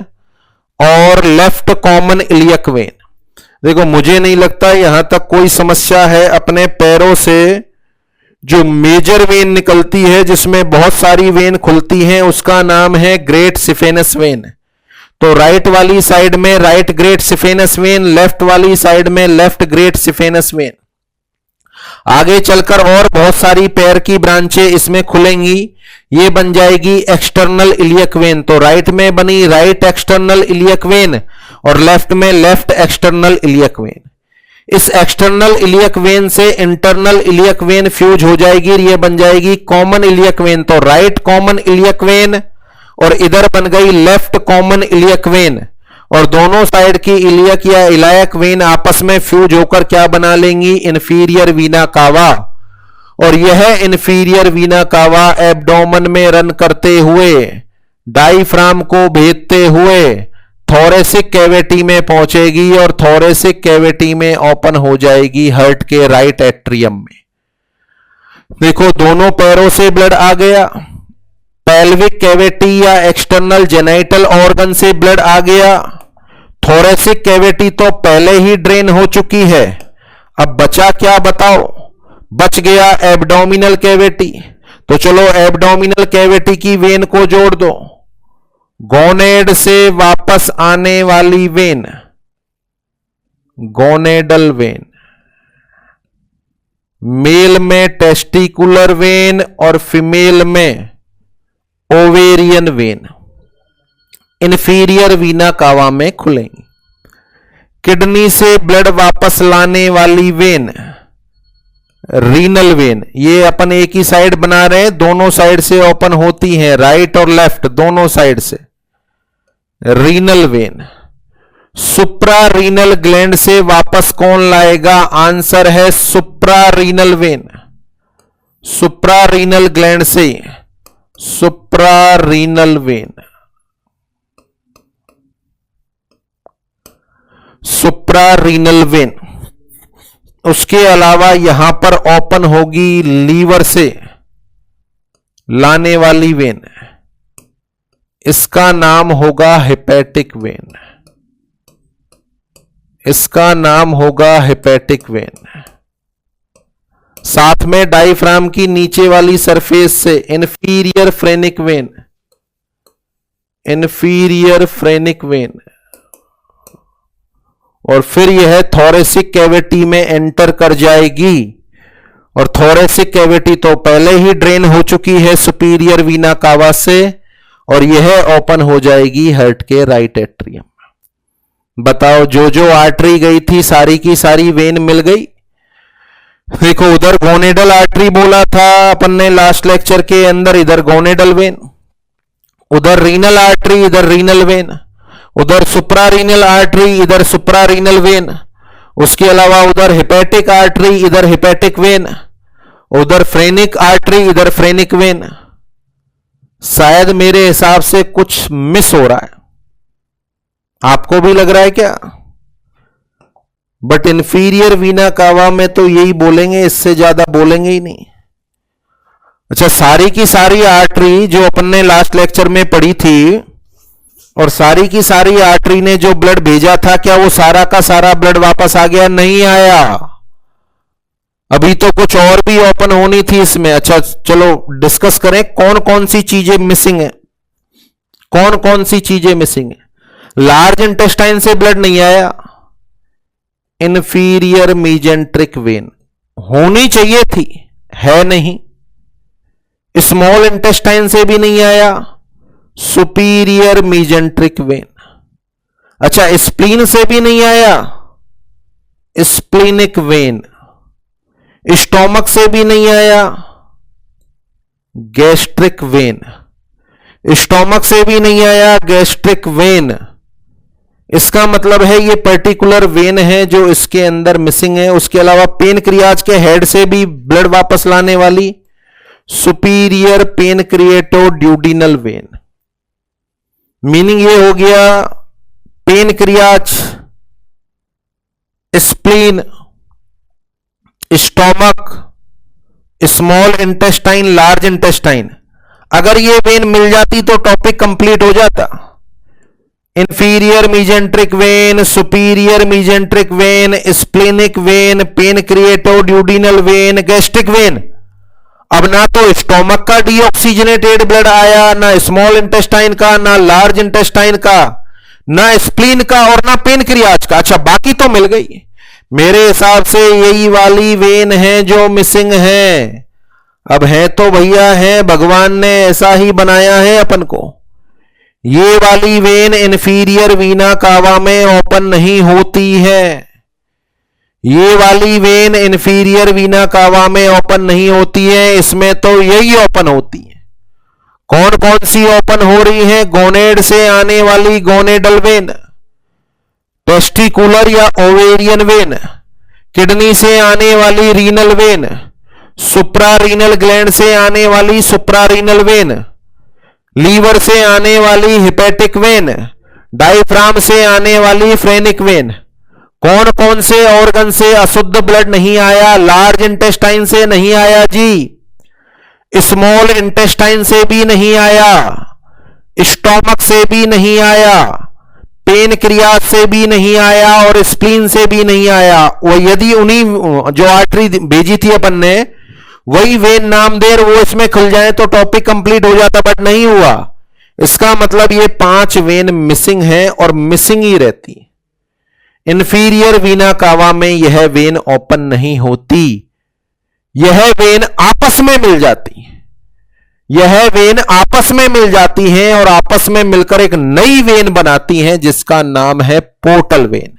और लेफ्ट कॉमन इलियक वेन। देखो मुझे नहीं लगता यहां तक कोई समस्या है। अपने पैरों से जो मेजर वेन निकलती है जिसमें बहुत सारी वेन खुलती हैं उसका नाम है ग्रेट सिफेनस वेन। तो राइट वाली साइड में right great saphenous when, left वाली साइड में लेफ्ट ग्रेट सिफेनस वेन। आगे चलकर और बहुत सारी पैर की ब्रांचें इसमें खुलेंगी, ये बन जाएगी एक्सटर्नल इलियक वेन। तो राइट में बनी राइट एक्सटर्नल इलियक वेन और लेफ्ट में लेफ्ट एक्सटर्नल इलियक वेन। इस एक्सटर्नल इलियक वेन से इंटरनल इलियक वेन फ्यूज हो जाएगी, ये बन जाएगी कॉमन इलियक वेन। तो राइट कॉमन इलियक वेन और इधर बन गई लेफ्ट कॉमन इलियक वेन और दोनों साइड की इलियक या इलायक वेन आपस में फ्यूज होकर क्या बना लेंगी, इंफीरियर वीना कावा। और यह इंफीरियर वीना कावा एब्डोमेन में रन करते हुए डायफ्राम को भेदते हुए थोरेसिक कैविटी में पहुंचेगी और थोरेसिक कैविटी में ओपन हो जाएगी हार्ट के राइट एट्रियम में। देखो दोनों पैरों से ब्लड आ गया, पेल्विक कैविटी या एक्सटर्नल जेनाइटल ऑर्गन से ब्लड आ गया। थोरेसिक कैविटी तो पहले ही ड्रेन हो चुकी है, अब बचा क्या बताओ, बच गया एब्डोमिनल कैविटी। तो चलो एब्डोमिनल कैविटी की वेन को जोड़ दो। गोनेड से वापस आने वाली वेन, गोनेडल वेन। मेल में टेस्टिकुलर वेन और फीमेल में ओवेरियन वेन इंफीरियर वीना कावा में खुलेंगी। किडनी से ब्लड वापस लाने वाली वेन रीनल वेन, ये अपन एक ही साइड बना रहे हैं, दोनों साइड से ओपन होती हैं, राइट और लेफ्ट दोनों साइड से। Renal vein supra renal gland से वापस कौन लाएगा? आंसर है supra renal vein, supra renal gland से, supra renal vein, supra renal vein. उसके अलावा यहां पर ओपन होगी लीवर से लाने वाली वेन, इसका नाम होगा हेपेटिक वेन, इसका नाम होगा हेपेटिक वेन। साथ में डायफ्राम की नीचे वाली सरफेस से inferior phrenic when, inferior phrenic when, और फिर यह थोरेसिक कैविटी में एंटर कर जाएगी। और थोरेसिक कैविटी तो पहले ही ड्रेन हो चुकी है सुपीरियर वीना कावा से, और यह ओपन हो जाएगी हार्ट के राइट एट्रियम। बताओ, जो जो आर्टरी गई थी सारी की सारी वेन मिल गई। देखो, उधर गोनेडल आर्टरी बोला था अपन ने लास्ट लेक्चर के अंदर, इधर गोनेडल वेन, उधर रीनल आर्टरी, इधर रीनल वेन, उधर सुप्रा रीनल आर्टरी, इधर सुप्रा रीनल वेन, उसके अलावा उधर हेपेटिक आर्टरी, इधर हेपेटिक वेन, उधर फ्रेनिक आर्टरी, इधर फ्रेनिक वेन। शायद मेरे हिसाब से कुछ मिस हो रहा है, आपको भी लग रहा है क्या? बट इंफीरियर वीना कावा में तो यही बोलेंगे, इससे ज्यादा बोलेंगे ही नहीं। अच्छा, सारी की सारी आर्टरी जो अपन ने लास्ट लेक्चर में पढ़ी थी, और सारी की सारी आर्टरी ने जो ब्लड भेजा था, क्या वो सारा का सारा ब्लड वापस आ गया? नहीं आया, अभी तो कुछ और भी ओपन होनी थी इसमें। अच्छा, चलो डिस्कस करें कौन कौन सी चीजें मिसिंग है, कौन कौन सी चीजें मिसिंग है। लार्ज इंटेस्टाइन से ब्लड नहीं आया, इंफीरियर मीजेंट्रिक वेन होनी चाहिए थी, है नहीं। स्मॉल इंटेस्टाइन से भी नहीं आया, सुपीरियर मीजेंट्रिक वेन। अच्छा, स्प्लीन से भी नहीं आया, स्प्लीनिक वेन। स्टोमक से भी नहीं आया, गैस्ट्रिक वेन। स्टोमक से भी नहीं आया, गैस्ट्रिक वेन। इसका मतलब है ये पर्टिकुलर वेन है जो इसके अंदर मिसिंग है। उसके अलावा पेनक्रियाज के हेड से भी ब्लड वापस लाने वाली सुपीरियर पेनक्रिएटोड्यूडिनल वेन। मीनिंग ये हो गया, pancreas, spleen, stomach, small intestine, large intestine, अगर ये वेन मिल जाती तो टॉपिक कंप्लीट हो जाता। Inferior mesenteric vein, superior mesenteric vein, splenic vein, pancreaticoduodenal vein, gastric vein. अब ना तो स्टोमक का डीऑक्सीजनेटेड ब्लड आया, ना स्मॉल इंटेस्टाइन का, ना लार्ज इंटेस्टाइन का, ना स्प्लीन का, और ना पेनक्रियाज का। अच्छा, बाकी तो मिल गई। मेरे हिसाब से यही वाली वेन है जो मिसिंग है। अब है तो भैया है, भगवान ने ऐसा ही बनाया है अपन को। ये वाली वेन इंफीरियर वीना कावा में ओपन नहीं होती है, ये वाली वेन इंफीरियर वीना कावा में ओपन नहीं होती है, इसमें तो यही ओपन होती है। कौन कौन सी ओपन हो रही है? गोनेड से आने वाली गोनेडल वेन, टेस्टिकुलर या ओवेरियन वेन, किडनी से आने वाली renal vein, supra renal gland से आने वाली सुप्रा रीनल वेन, लीवर से आने वाली हेपेटिक वेन, डायफ्राम से आने वाली फ्रेनिक वेन। कौन कौन से ऑर्गन से अशुद्ध ब्लड नहीं आया? लार्ज इंटेस्टाइन से नहीं आया जी, स्मॉल इंटेस्टाइन से भी नहीं आया, स्टोमक से भी नहीं आया, पेनक्रियाज से भी नहीं आया, और स्प्लीन से भी नहीं आया। वो यदि उन्हीं जो आर्टरी भेजी थी अपन ने वही वेन नाम दे, वो इसमें खुल जाए तो टॉपिक कंप्लीट हो जाता, बट नहीं हुआ। इसका मतलब ये 5 वेन मिसिंग है और मिसिंग ही रहती। इंफीरियर वीना कावा में यह वेन ओपन नहीं होती। यह वेन आपस में मिल जाती है, यह वेन आपस में मिल जाती हैं और आपस में मिलकर एक नई वेन बनाती हैं जिसका नाम है पोर्टल वेन।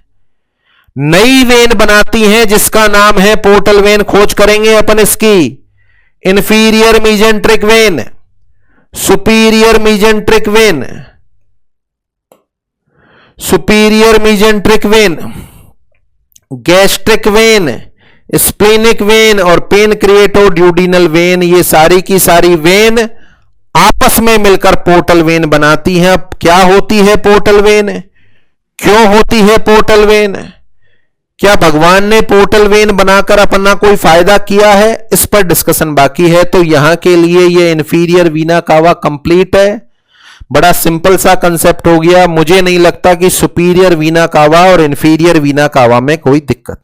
नई वेन बनाती हैं जिसका नाम है पोर्टल वेन। खोज करेंगे अपन इसकी। Inferior mesenteric vein, superior mesenteric vein, superior mesenteric when, gastric when, splenic when और पेनक्रिएटोड्यूडिनल वेन। ये सारी की सारी वेन आपस में मिलकर पोर्टल वेन बनाती हैं। अब क्या होती है पोर्टल वेन, क्यों होती है पोर्टल वेन, क्या भगवान ने पोर्टल वेन बनाकर अपना कोई फायदा किया है, इस पर डिस्कशन बाकी है। तो यहां के लिए ये इंफीरियर वीना कावा कंप्लीट है। बड़ा सिंपल सा कंसेप्ट हो गया। मुझे नहीं लगता कि सुपीरियर वीना कावा और इंफीरियर वीना कावा में कोई दिक्कत।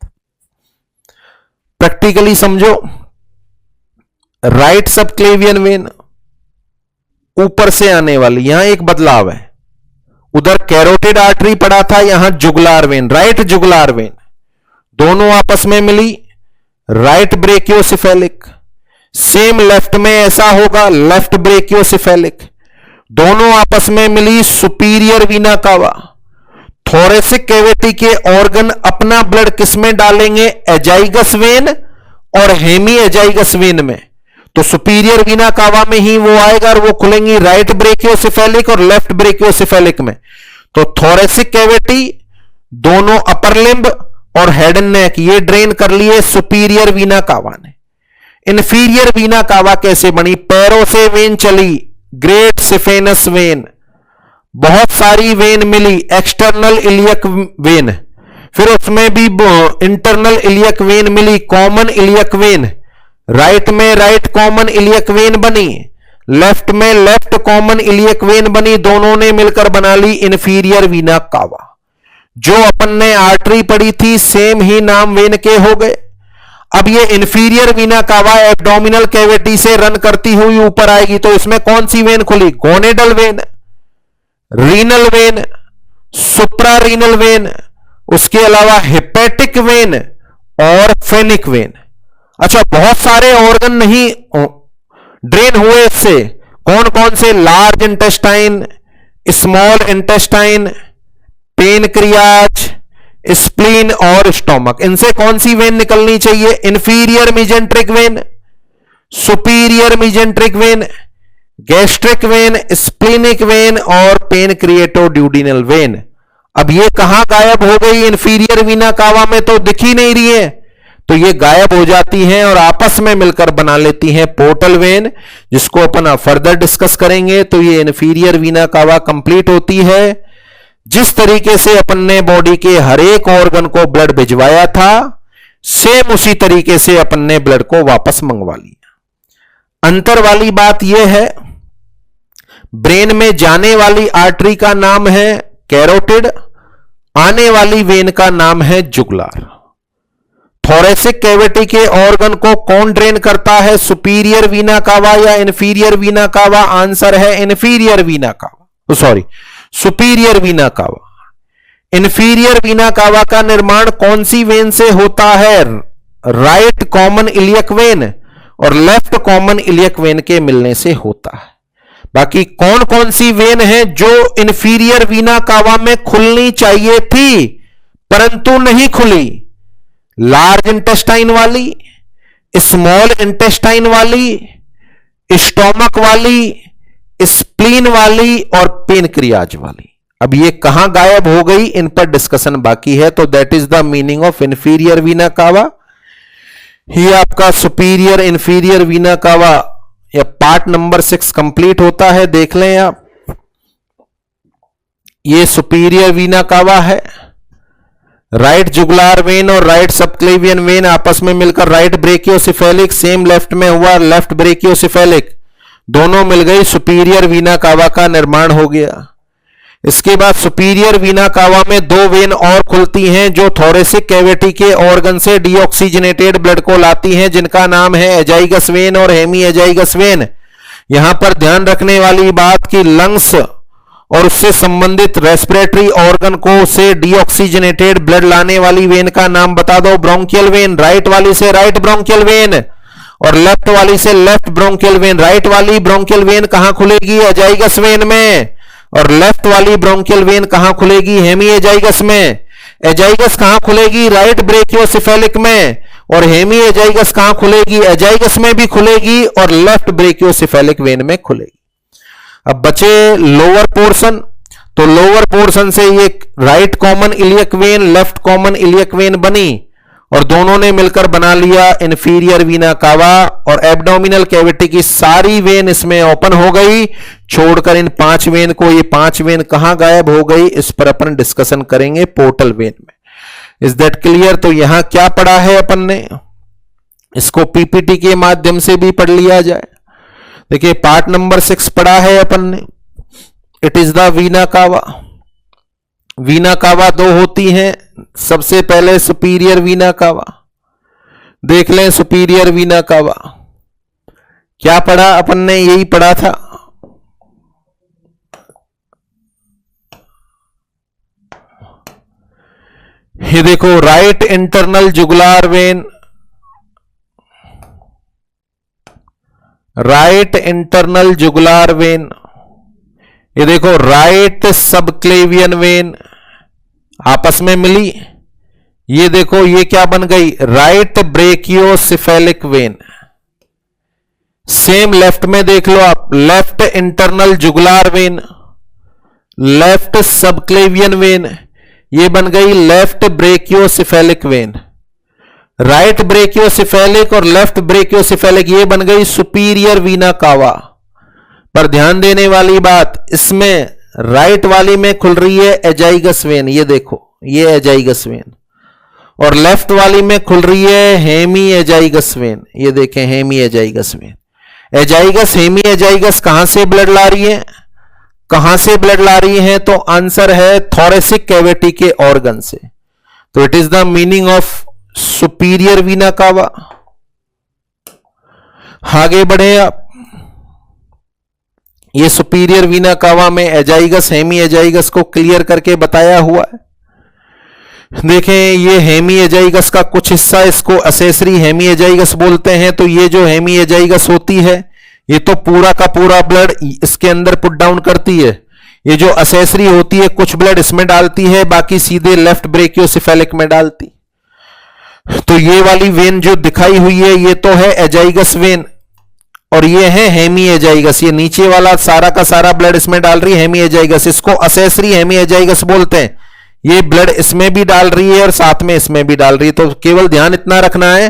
प्रैक्टिकली समझो। राइट सबक्लेवियन वेन ऊपर से आने वाली, यहां एक बदलाव है। उधर कैरोटिड आर्टरी पड़ा था, यहां जुगुलार वेन, राइट जुगुलार वेन, दोनों आपस में मिली, राइट ब्रेकियोसिफेलिक। सेम लेफ्ट में ऐसा होगा, लेफ्ट ब्रेकियोसिफेलिक, दोनों आपस में मिली, सुपीरियर वीना कावा। थोरेसिक कैविटी के ऑर्गन अपना ब्लड किसमें डालेंगे, एजाइगस वेन और हेमी एजाइगस वेन में। तो सुपीरियर वीना कावा में ही वो आएगा और वो खुलेंगी राइट ब्रेकियोसिफेलिक और लेफ्ट ब्रेकियोसिफेलिक में। तो थोरेसिक कैविटी, दोनों अपर लिम्ब और हेड एंड नेक ये ड्रेन कर लिए सुपीरियर वीना कावा ने। इंफीरियर वीना कावा कैसे बनी, पैरों से वेन चली, ग्रेट सिफेनस वेन, बहुत सारी वेन मिली, एक्सटर्नल इलियक वेन, फिर उसमें भी इंटरनल इलियक वेन मिली, कॉमन इलियक वेन। राइट में राइट कॉमन इलियक वेन बनी, लेफ्ट में लेफ्ट कॉमन इलियक वेन बनी, दोनों ने मिलकर बना ली इंफीरियर वीना कावा। जो अपन ने आर्टरी पढ़ी थी सेम ही नाम वेन के हो गए। अब ये इंफीरियर वीना कावा एब्डोमिनल कैविटी से रन करती हुई ऊपर आएगी, तो इसमें कौन सी वेन खुली, gonadal when, renal vein, supra renal vein, उसके अलावा हिपेटिक वेन और फेनिक वेन। अच्छा, बहुत सारे ऑर्गन नहीं ड्रेन हुए इससे। कौन कौन से, large intestine, small intestine, pancreas, spleen और स्टोमक। इनसे कौन सी वेन निकलनी चाहिए, inferior mesenteric vein, superior mesenteric when, gastric when, splenic when और पेनक्रिएटोड्यूडिनल वेन। अब ये कहां गायब हो गई, इंफीरियर वीना कावा में तो दिख ही नहीं रही है, तो ये गायब हो जाती हैं और आपस में मिलकर बना लेती हैं पोर्टल वेन, जिसको अपन फर्दर डिस्कस करेंगे। तो ये इंफीरियर वीना कावा कंप्लीट होती है। जिस तरीके से अपन ने बॉडी के हर एक ऑर्गन को ब्लड भिजवाया था, सेम उसी तरीके से अपन ने ब्लड को वापस मंगवा लिया। अंतर वाली बात यह है, ब्रेन में जाने वाली आर्टरी का नाम है कैरोटिड, आने वाली वेन का नाम है जुगुलार। थोरेसिक कैविटी के ऑर्गन को कौन ड्रेन करता है, सुपीरियर वीना कावा या इंफीरियर वीना कावा? आंसर है इंफीरियर वीना कावा, sorry superior vena cava. Inferior vena कावा का निर्माण कौन सी वेन से होता है, राइट कॉमन इलियक वेन और लेफ्ट कॉमन इलियक वेन के मिलने से होता है। बाकी कौन कौन सी वेन है जो इंफीरियर वीना कावा में खुलनी चाहिए थी परंतु नहीं खुली, लार्ज इंटेस्टाइन वाली, स्मॉल इंटेस्टाइन वाली, स्टोमक वाली, स्प्लीन वाली और पेनक्रियाज वाली। अब ये कहां गायब हो गई, इन पर डिस्कशन बाकी है। तो that is the meaning of inferior vena कावा। ये आपका सुपीरियर इंफीरियर वीना कावा या पार्ट नंबर 6 कंप्लीट होता है। देख लें आप, ये सुपीरियर वीना कावा है। राइट जुगुलार वेन और राइट सबक्लेवियन वेन आपस में मिलकर राइट ब्रेकियोसिफेलिक, सेम लेफ्ट में हुआ लेफ्ट ब्रेकियोसिफेलिक, दोनों मिल गई, सुपीरियर वीना कावा का निर्माण हो गया। इसके बाद सुपीरियर वीना कावा में 2 वेन और खुलती हैं जो थोरेसिक कैविटी के ऑर्गन से डीऑक्सीजनेटेड ब्लड को लाती हैं, जिनका नाम है एजाइगस वेन और हेमी एजाइगस वेन। यहां पर ध्यान रखने वाली बात कि लंग्स और उससे संबंधित रेस्पिरेटरी ऑर्गन को से डीऑक्सीजनेटेड ब्लड लाने वाली वेन का नाम बता दो, ब्रोंकियल वेन। राइट वाली से राइट ब्रोंकियल वेन और लेफ्ट वाली से लेफ्ट ब्रोंकियल वेन, राइट वाली ब्रोंकियल वेन कहां खुलेगी? एजाइगस वेन में। और लेफ्ट वाली ब्रोंकियल वेन कहां खुलेगी? हेमी एजाइगस में। एजाइगस कहां खुलेगी? राइट ब्रेकियोसेफेलिक में। और हेमी एजाइगस कहां खुलेगी? एजाइगस में भी खुलेगी और लेफ्ट ब्रेकियोसेफेलिक वेन में खुलेगी। अब बचे लोअर पोर्शन, तो लोअर पोर्शन से ये right common iliac when, left common iliac vein बनी और दोनों ने मिलकर बना लिया इंफीरियर वीना कावा। और एब्डोमिनल कैविटी की सारी वेन इसमें ओपन हो गई, छोड़कर इन 5 वेन को। ये 5 वेन कहां गायब हो गई, इस पर अपन डिस्कशन करेंगे पोर्टल वेन में। Is that clear? तो यहां क्या पढ़ा है अपन ने, इसको पीपीटी के माध्यम से भी पढ़ लिया जाए। देखिए पार्ट नंबर 6 पढ़ा है अपन ने, इट इज द वीना कावा। वीना कावा 2 होती हैं। सबसे पहले सुपीरियर वीना कावा देख लें। सुपीरियर वीना कावा क्या पढ़ा अपन ने, यही पढ़ा था। ये देखो right internal jugular vein, right internal jugular vein. ये देखो राइट सबक्लेवियन वेन आपस में मिली। ये देखो ये क्या बन गई, right brachiocephalic vein. Same left में देख लो आप, left internal jugular vein, left subclavian vein, ये बन गई left brachiocephalic vein. Right brachiocephalic और लेफ्ट ब्रेकियोसेफेलिक ये बन गई सुपीरियर वीना कावा। पर ध्यान देने वाली बात, इसमें राइट वाली में खुल रही है एजाइगस वेन, ये देखो ये एजाइगस वेन। और लेफ्ट वाली में खुल रही है हेमी एजाइगस वेन, ये देखें hemi azygos vein. Azygos hemi azygos कहां से ब्लड ला रही है, कहां से ब्लड ला रही है? तो आंसर है थोरेसिक कैविटी के ऑर्गन से। तो it is the meaning of superior vena कावा। आगे बढ़े आप, ये सुपीरियर वीना कावा में एजाइगस हेमी एजाइगस को क्लियर करके बताया हुआ है। देखें ये हेमी एजाइगस का कुछ हिस्सा, इसको असेसरी हेमी एजाइगस बोलते हैं। तो ये जो हेमी एजाइगस होती है ये तो पूरा का पूरा ब्लड इसके अंदर पुट डाउन करती है। ये जो असेसरी होती है कुछ ब्लड इसमें डालती है, बाकी सीधे लेफ्ट ब्रेकियोसेफेलिक में डालती। तो ये वाली वेन जो दिखाई हुई है ये तो है एजाइगस वेन और ये है हेमी एजाइगस। ये नीचे वाला सारा का सारा ब्लड इसमें डाल रही है हेमी एजाइगस, इसको असेसरी हेमी एजाइगस बोलते हैं। ये ब्लड इसमें भी डाल रही है और साथ में इसमें भी डाल रही है। तो केवल ध्यान इतना रखना है,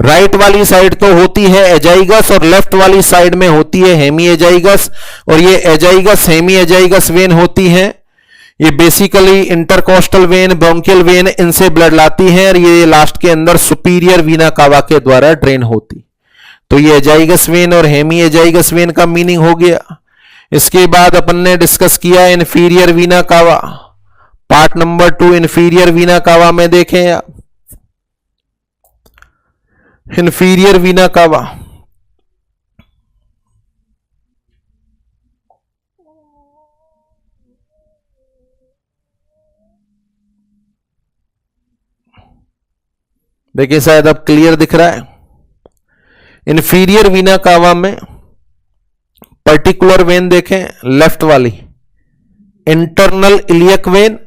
राइट वाली साइड तो होती है एजाइगस और लेफ्ट वाली साइड में होती है हेमी एजाइगस। और ये एजाइगस हेमी एजाइगस वेन होती है, ये basically intercostal when, bronchial when, इनसे ब्लड लाती है और ये लास्ट के अंदर सुपीरियर वीना कावा के द्वारा ड्रेन होती। तो ये एजाइगस वेन और हेमी एजाइगस वेन का मीनिंग हो गया। इसके बाद अपन ने डिस्कस किया इंफीरियर वीना कावा। पार्ट नंबर 2 इंफीरियर वीना कावा में देखें आप, इंफीरियर वीना कावा। देखिए शायद अब क्लियर दिख रहा है। इंफीरियर वीना कावा में पर्टिकुलर वेन देखें, लेफ्ट वाली internal iliac when,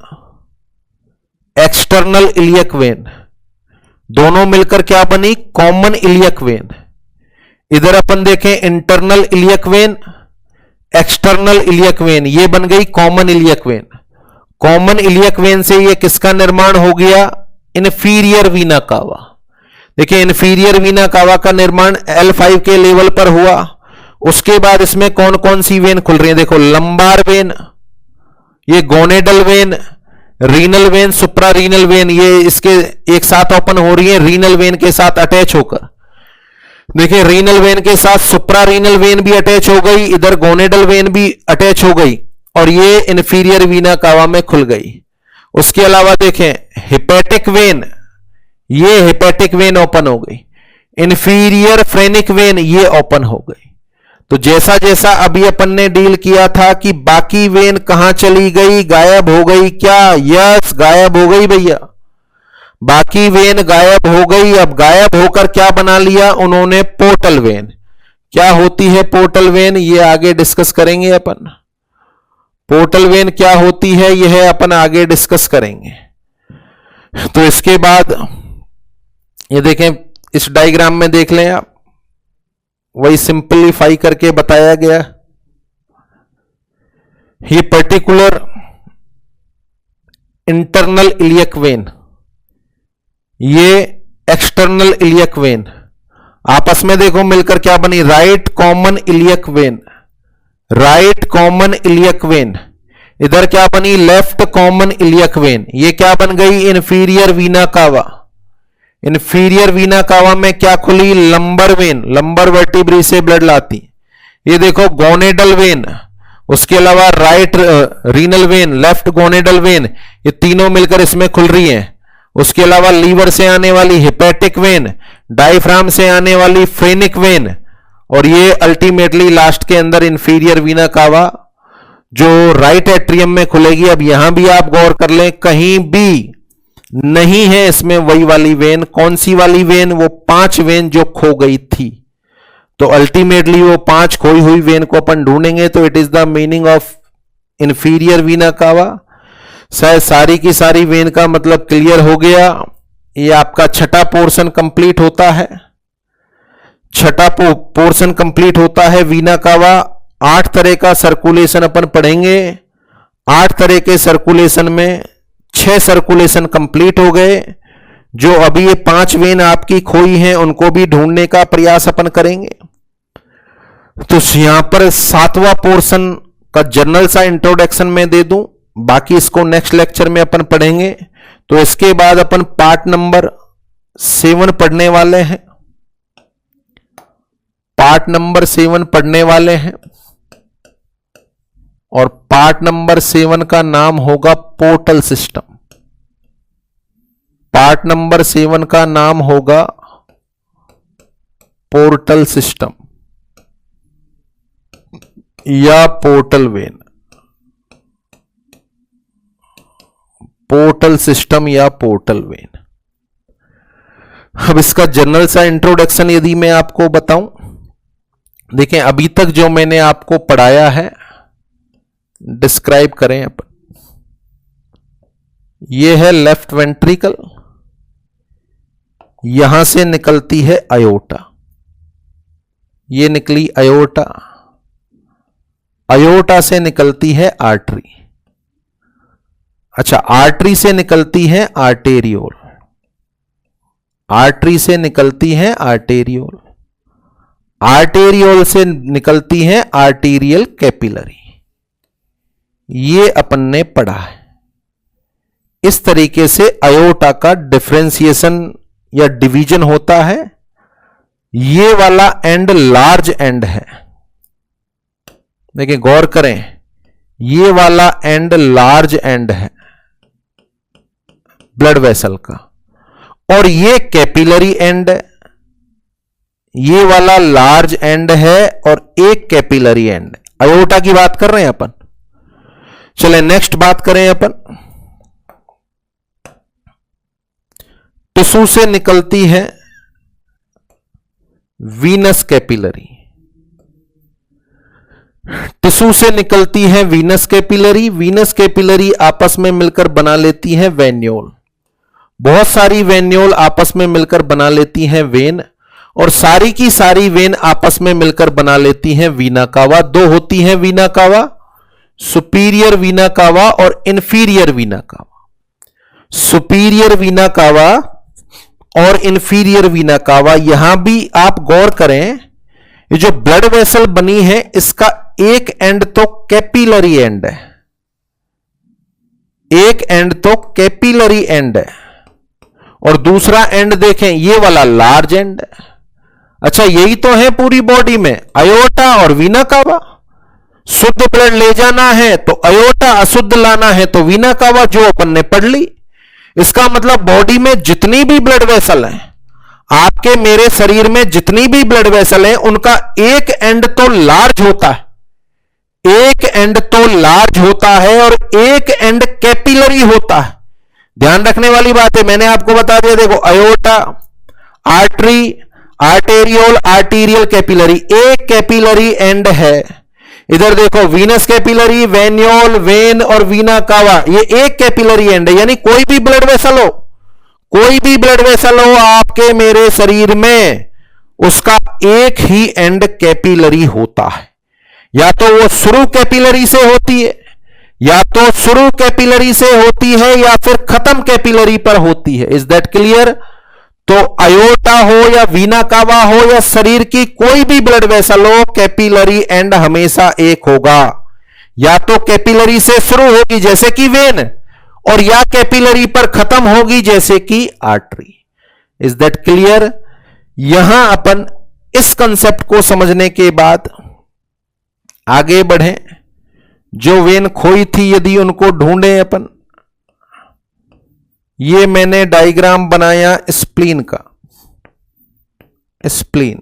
external iliac when, दोनों मिलकर क्या बनी? Common iliac when. इधर अपन देखें internal iliac when, external iliac when, ये बन गई common iliac when. Common iliac when से ये किसका निर्माण हो गया? इंफीरियर वीना कावा। देखिए इंफीरियर वीना कावा का निर्माण L5 के लेवल पर हुआ। उसके बाद इसमें कौन कौन सी वेन खुल रही है? देखो लंबार वेन, ये gonadal when, renal vein, supra renal when, ये इसके एक साथ ओपन हो रही है रीनल वेन के साथ अटैच होकर। देखिए रीनल वेन के साथ सुप्रा रीनल वेन भी अटैच हो गई, इधर गोनेडल वेन भी अटैच हो गई और ये इंफीरियर वीना कावा में खुल गई। उसके अलावा देखें हेपेटिक वेन, ये हेपेटिक वेन ओपन हो गई। इंफीरियर फ्रेनिक वेन ये ओपन हो गई। तो जैसा जैसा अभी अपन ने डील किया था कि बाकी वेन कहां चली गई, गायब हो गई क्या? यस गायब हो गई भैया। बाकी वेन गायब हो गई। अब गायब होकर क्या बना लिया उन्होंने, पोर्टल वेन। क्या होती है पोर्टल वेन, ये आगे डिस्कस करेंगे अपन। पोर्टल वेन क्या होती है यह अपन आगे डिस्कस करेंगे। तो इसके बाद ये देखें, इस डायग्राम में देख लें आप, वही सिंपलीफाई करके बताया गया। ये पर्टिकुलर इंटरनल इलियक वेन, ये एक्सटर्नल इलियक वेन, आपस में देखो मिलकर क्या बनी, right common iliac vein. Right common iliac when. इधर क्या बनी, लेफ्ट कॉमन इलियक वेन। ये क्या बन गई, इन्फीरियर वीना कावा। इन्फीरियर वीना कावा में क्या खुली, लंबर वेन। लंबर वर्टिब्री से ब्लड लाती। ये देखो गोनेडल वेन, उसके अलावा right renal vein, left gonadal when, ये तीनों मिलकर इसमें खुल रही हैं। उसके अलावा लीवर से आने वाली हेपेटिक वेन, डायफ्राम से आने वाली फ्रेनिक वेन, और ये अल्टीमेटली लास्ट के अंदर इंफीरियर वीना कावा जो राइट एट्रियम में खुलेगी। अब यहां भी आप गौर कर लें, कहीं भी नहीं है इसमें वही वाली वेन। कौन सी वाली वेन, वो 5 वेन जो खो गई थी। तो अल्टीमेटली वो 5 खोई हुई वेन को अपन ढूंढेंगे। तो it is the meaning of inferior vena कावा। शायद सारी की सारी वेन का मतलब क्लियर हो गया। ये आपका छठा पोर्शन कंप्लीट होता है। छठा पोर्शन कंप्लीट होता है वीना कावा। 8 तरह का सर्कुलेशन अपन पढ़ेंगे। 8 तरह के सर्कुलेशन में 6 सर्कुलेशन कंप्लीट हो गए। जो अभी ये 5 वेन आपकी खोई हैं उनको भी ढूंढने का प्रयास अपन करेंगे। तो यहां पर 7वां पोर्शन का जनरल सा इंट्रोडक्शन में दे दूं, बाकी इसको नेक्स्ट लेक्चर में अपन पढ़ेंगे। तो इसके बाद अपन पार्ट नंबर 7 पढ़ने वाले हैं। पार्ट नंबर 7 पढ़ने वाले हैं और पार्ट नंबर 7 का नाम होगा पोर्टल सिस्टम। पार्ट नंबर 7 का नाम होगा पोर्टल सिस्टम या पोर्टल वेन। पोर्टल सिस्टम या पोर्टल वेन। अब इसका जनरल सा इंट्रोडक्शन यदि मैं आपको बताऊं, देखें अभी तक जो मैंने आपको पढ़ाया है, डिस्क्राइब करें अपन। यह है लेफ्ट वेंट्रिकल, यहां से निकलती है अयोर्टा। ये निकली अयोर्टा, अयोर्टा से निकलती है आर्टरी। अच्छा, आर्टरी से निकलती है आर्टेरियोल, आर्टरी से निकलती है आर्टेरियोल, आर्टेरियोल से निकलती है आर्टीरियल कैपिलरी। ये अपन ने पढ़ा है। इस तरीके से अयोर्टा का डिफरेंशिएशन या डिवीजन होता है। ये वाला एंड लार्ज एंड है, देखिए गौर करें, ये वाला एंड लार्ज एंड है ब्लड वेसल का, और ये कैपिलरी एंड है। ये वाला लार्ज एंड है और एक कैपिलरी एंड। अयोर्टा की बात कर रहे हैं अपन। चले नेक्स्ट बात करें अपन। टिश्यू से निकलती है वीनस कैपिलरी। टिश्यू से निकलती है वीनस कैपिलरी। वीनस कैपिलरी आपस में मिलकर बना लेती है वेन्यूल। बहुत सारी वेन्यूल आपस में मिलकर बना लेती हैं वेन, और सारी की सारी वेन आपस में मिलकर बना लेती हैं वीना कावा। 2 होती हैं वीना कावा, सुपीरियर वीना कावा और इंफीरियर वीना कावा। सुपीरियर वीना कावा और इंफीरियर वीना कावा। यहां भी आप गौर करें, ये जो ब्लड वेसल बनी है इसका एक एंड तो कैपिलरी एंड है, एक एंड तो कैपिलरी एंड है, और दूसरा एंड देखें ये वाला लार्ज एंड है। अच्छा, यही तो है पूरी बॉडी में, अयोर्टा और वीना कावा। शुद्ध ब्लड ले जाना है तो अयोर्टा, अशुद्ध लाना है तो वीना कावा, जो अपन ने पढ़ ली। इसका मतलब बॉडी में जितनी भी ब्लड वेसल हैं, आपके मेरे शरीर में जितनी भी ब्लड वेसल हैं, उनका एक एंड तो लार्ज होता है, एक एंड तो लार्ज होता है और एक एंड कैपिलरी होता है। ध्यान रखने वाली बात है, मैंने आपको बता दिया, देखो aorta, artery, arteriole, arterial capillary, एक कैपिलरी एंड है। इधर देखो वीनस कैपिलरी, वेन्योल, वेन और वीना कावा, ये एक कैपिलरी एंड है। यानी कोई भी ब्लड वेसल हो, कोई भी ब्लड वेसल हो आपके मेरे शरीर में, उसका एक ही एंड कैपिलरी होता है। या तो वो शुरू कैपिलरी से होती है, या तो शुरू कैपिलरी से होती है, या फिर खत्म कैपिलरी पर होती है। Is that clear? तो अयोटा हो या वीना कावा हो या शरीर की कोई भी ब्लड वेसल हो, कैपिलरी एंड हमेशा एक होगा। या तो कैपिलरी से शुरू होगी जैसे कि वेन, और या कैपिलरी पर खत्म होगी जैसे कि आर्टरी। Is that clear? यहां अपन इस कंसेप्ट को समझने के बाद आगे बढ़े। जो वेन खोई थी यदि उनको ढूंढें अपन, ये मैंने डायग्राम बनाया स्प्लीन का। स्प्लीन,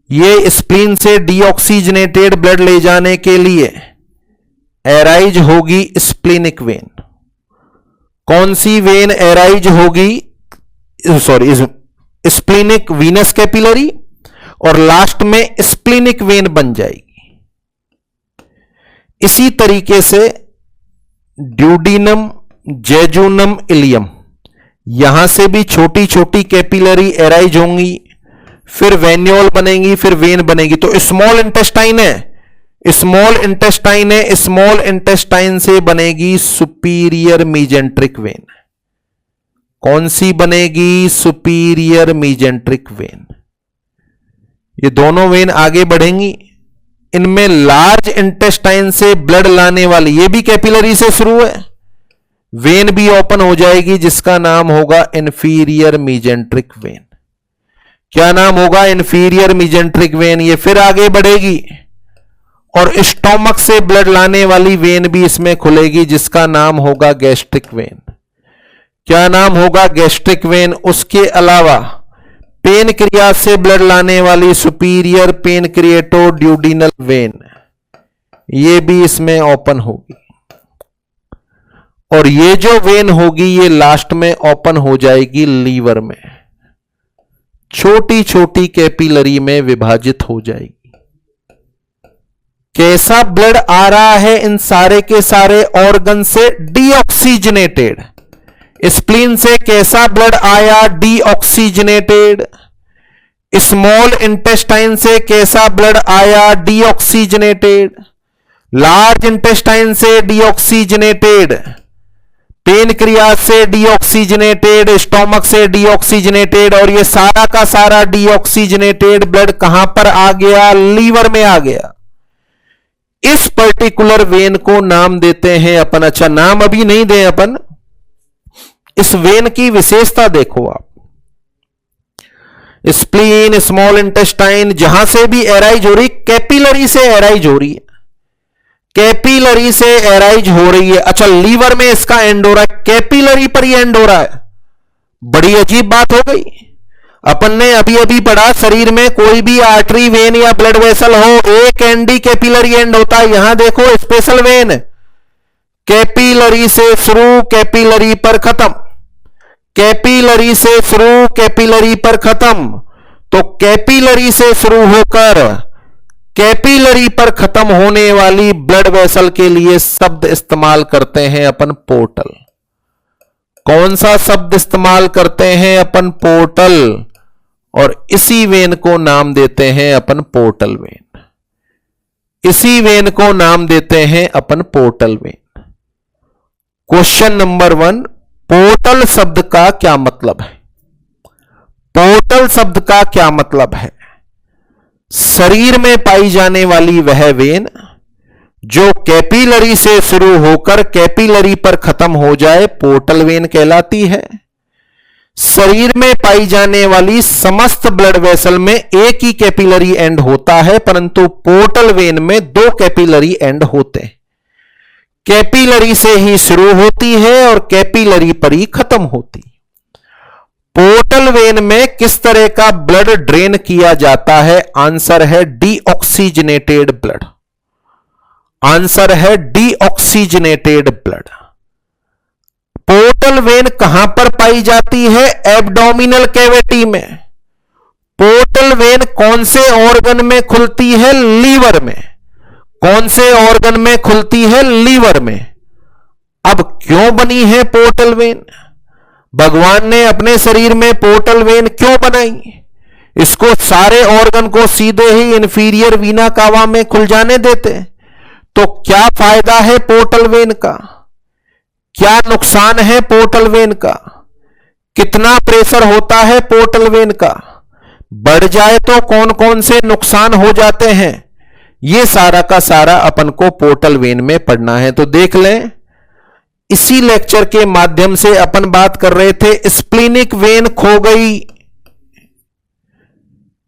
ये स्प्लीन से डीऑक्सीजनेटेड ब्लड ले जाने के लिए एराइज होगी स्प्लीनिक वेन। कौन सी वेन एराइज होगी? सॉरी, स्प्लीनिक वीनस कैपिलरी, और लास्ट में स्प्लीनिक वेन बन जाएगी। इसी तरीके से ड्यूडीनम, जेजुनम, इलियम, यहां से भी छोटी छोटी कैपिलरी एराइज होंगी, फिर वेन्योल बनेगी, फिर वेन बनेगी। तो स्मॉल इंटेस्टाइन है, स्मॉल इंटेस्टाइन है, स्मॉल इंटेस्टाइन से बनेगी सुपीरियर मीजेंट्रिक वेन। कौन सी बनेगी? Superior mesenteric when. ये दोनों वेन आगे बढ़ेंगी, इनमें लार्ज इंटेस्टाइन से ब्लड लाने वाली, ये भी कैपिलरी से शुरू है, वेन भी ओपन हो जाएगी जिसका नाम होगा इंफीरियर मीजेंट्रिक वेन। क्या नाम होगा? Inferior mesenteric when. ये फिर आगे बढ़ेगी और स्टोमक से ब्लड लाने वाली वेन भी इसमें खुलेगी जिसका नाम होगा गैस्ट्रिक वेन। क्या नाम होगा? Gastric when. उसके अलावा पेनक्रियास से ब्लड लाने वाली सुपीरियर पेनक्रिएटो ड्यूडिनल वेन, ये भी इसमें ओपन होगी। और ये जो वेन होगी ये लास्ट में ओपन हो जाएगी लीवर में, छोटी छोटी कैपिलरी में विभाजित हो जाएगी। कैसा ब्लड आ रहा है इन सारे के सारे ऑर्गन से? डीऑक्सीजनेटेड। स्प्लीन से कैसा ब्लड आया? डीऑक्सीजनेटेड। स्मॉल इंटेस्टाइन से कैसा ब्लड आया? डीऑक्सीजनेटेड। लार्ज इंटेस्टाइन से डीऑक्सीजनेटेड, पेनक्रियास से डीऑक्सीजनेटेड, स्टोमक से डीऑक्सीजनेटेड, और ये सारा का सारा डीऑक्सीजनेटेड ब्लड कहां पर आ गया? लीवर में आ गया। इस पर्टिकुलर वेन को नाम देते हैं अपन, अच्छा नाम अभी नहीं दें अपन, इस वेन की विशेषता देखो आप। स्प्लीन, स्मॉल इंटेस्टाइन, जहां से भी एराइज हो रही, कैपिलरी से एराइज हो रही है, कैपिलरी से एराइज हो रही है। अच्छा लीवर में इसका एंड हो रहा है, कैपिलरी पर ही एंड हो रहा है। बड़ी अजीब बात हो गई। अपन ने अभी अभी पढ़ा शरीर में कोई भी आर्टरी, वेन या ब्लड वेसल हो, एक एंडी कैपिलरी एंड होता है। यहां देखो स्पेशल वेन, कैपिलरी से शुरू, कैपिलरी पर खत्म, कैपिलरी से शुरू, कैपिलरी पर खत्म। तो कैपिलरी से शुरू होकर कैपिलरी पर खत्म होने वाली ब्लड वेसल के लिए शब्द इस्तेमाल करते हैं अपन पोर्टल। कौन सा शब्द इस्तेमाल करते हैं अपन? पोर्टल। और इसी वेन को नाम देते हैं अपन पोर्टल वेन। इसी वेन को नाम देते हैं अपन portal vein. Question number 1, portal शब्द का क्या मतलब है? पोर्टल शब्द का क्या मतलब है? शरीर में पाई जाने वाली वह वेन जो कैपिलरी से शुरू होकर कैपिलरी पर खत्म हो जाए, पोर्टल वेन कहलाती है। शरीर में पाई जाने वाली समस्त ब्लड वेसल में एक ही कैपिलरी एंड होता है, परंतु पोर्टल वेन में 2 कैपिलरी एंड होते हैं। कैपिलरी से ही शुरू होती है और कैपिलरी पर ही खत्म होती। पोर्टल वेन में किस तरह का ब्लड ड्रेन किया जाता है? आंसर है डीऑक्सीजनेटेड ब्लड। आंसर है डीऑक्सीजनेटेड ब्लड। पोर्टल वेन कहां पर पाई जाती है? एब्डोमिनल कैविटी में। पोर्टल वेन कौन से ऑर्गन में खुलती है? लीवर में। कौन से ऑर्गन में खुलती है? लीवर में। अब क्यों बनी है पोर्टल वेन? भगवान ने अपने शरीर में पोर्टल वेन क्यों बनाई? इसको सारे ऑर्गन को सीधे ही इंफीरियर वीना कावा में खुल जाने देते। तो क्या फायदा है पोर्टल वेन का? क्या नुकसान है पोर्टल वेन का? कितना प्रेशर होता है पोर्टल वेन का? बढ़ जाए तो कौन कौन से नुकसान हो जाते हैं? ये सारा का सारा अपन को पोर्टल वेन में पढ़ना है। तो देख लें, इसी लेक्चर के माध्यम से अपन बात कर रहे थे स्प्लीनिक वेन खो गई,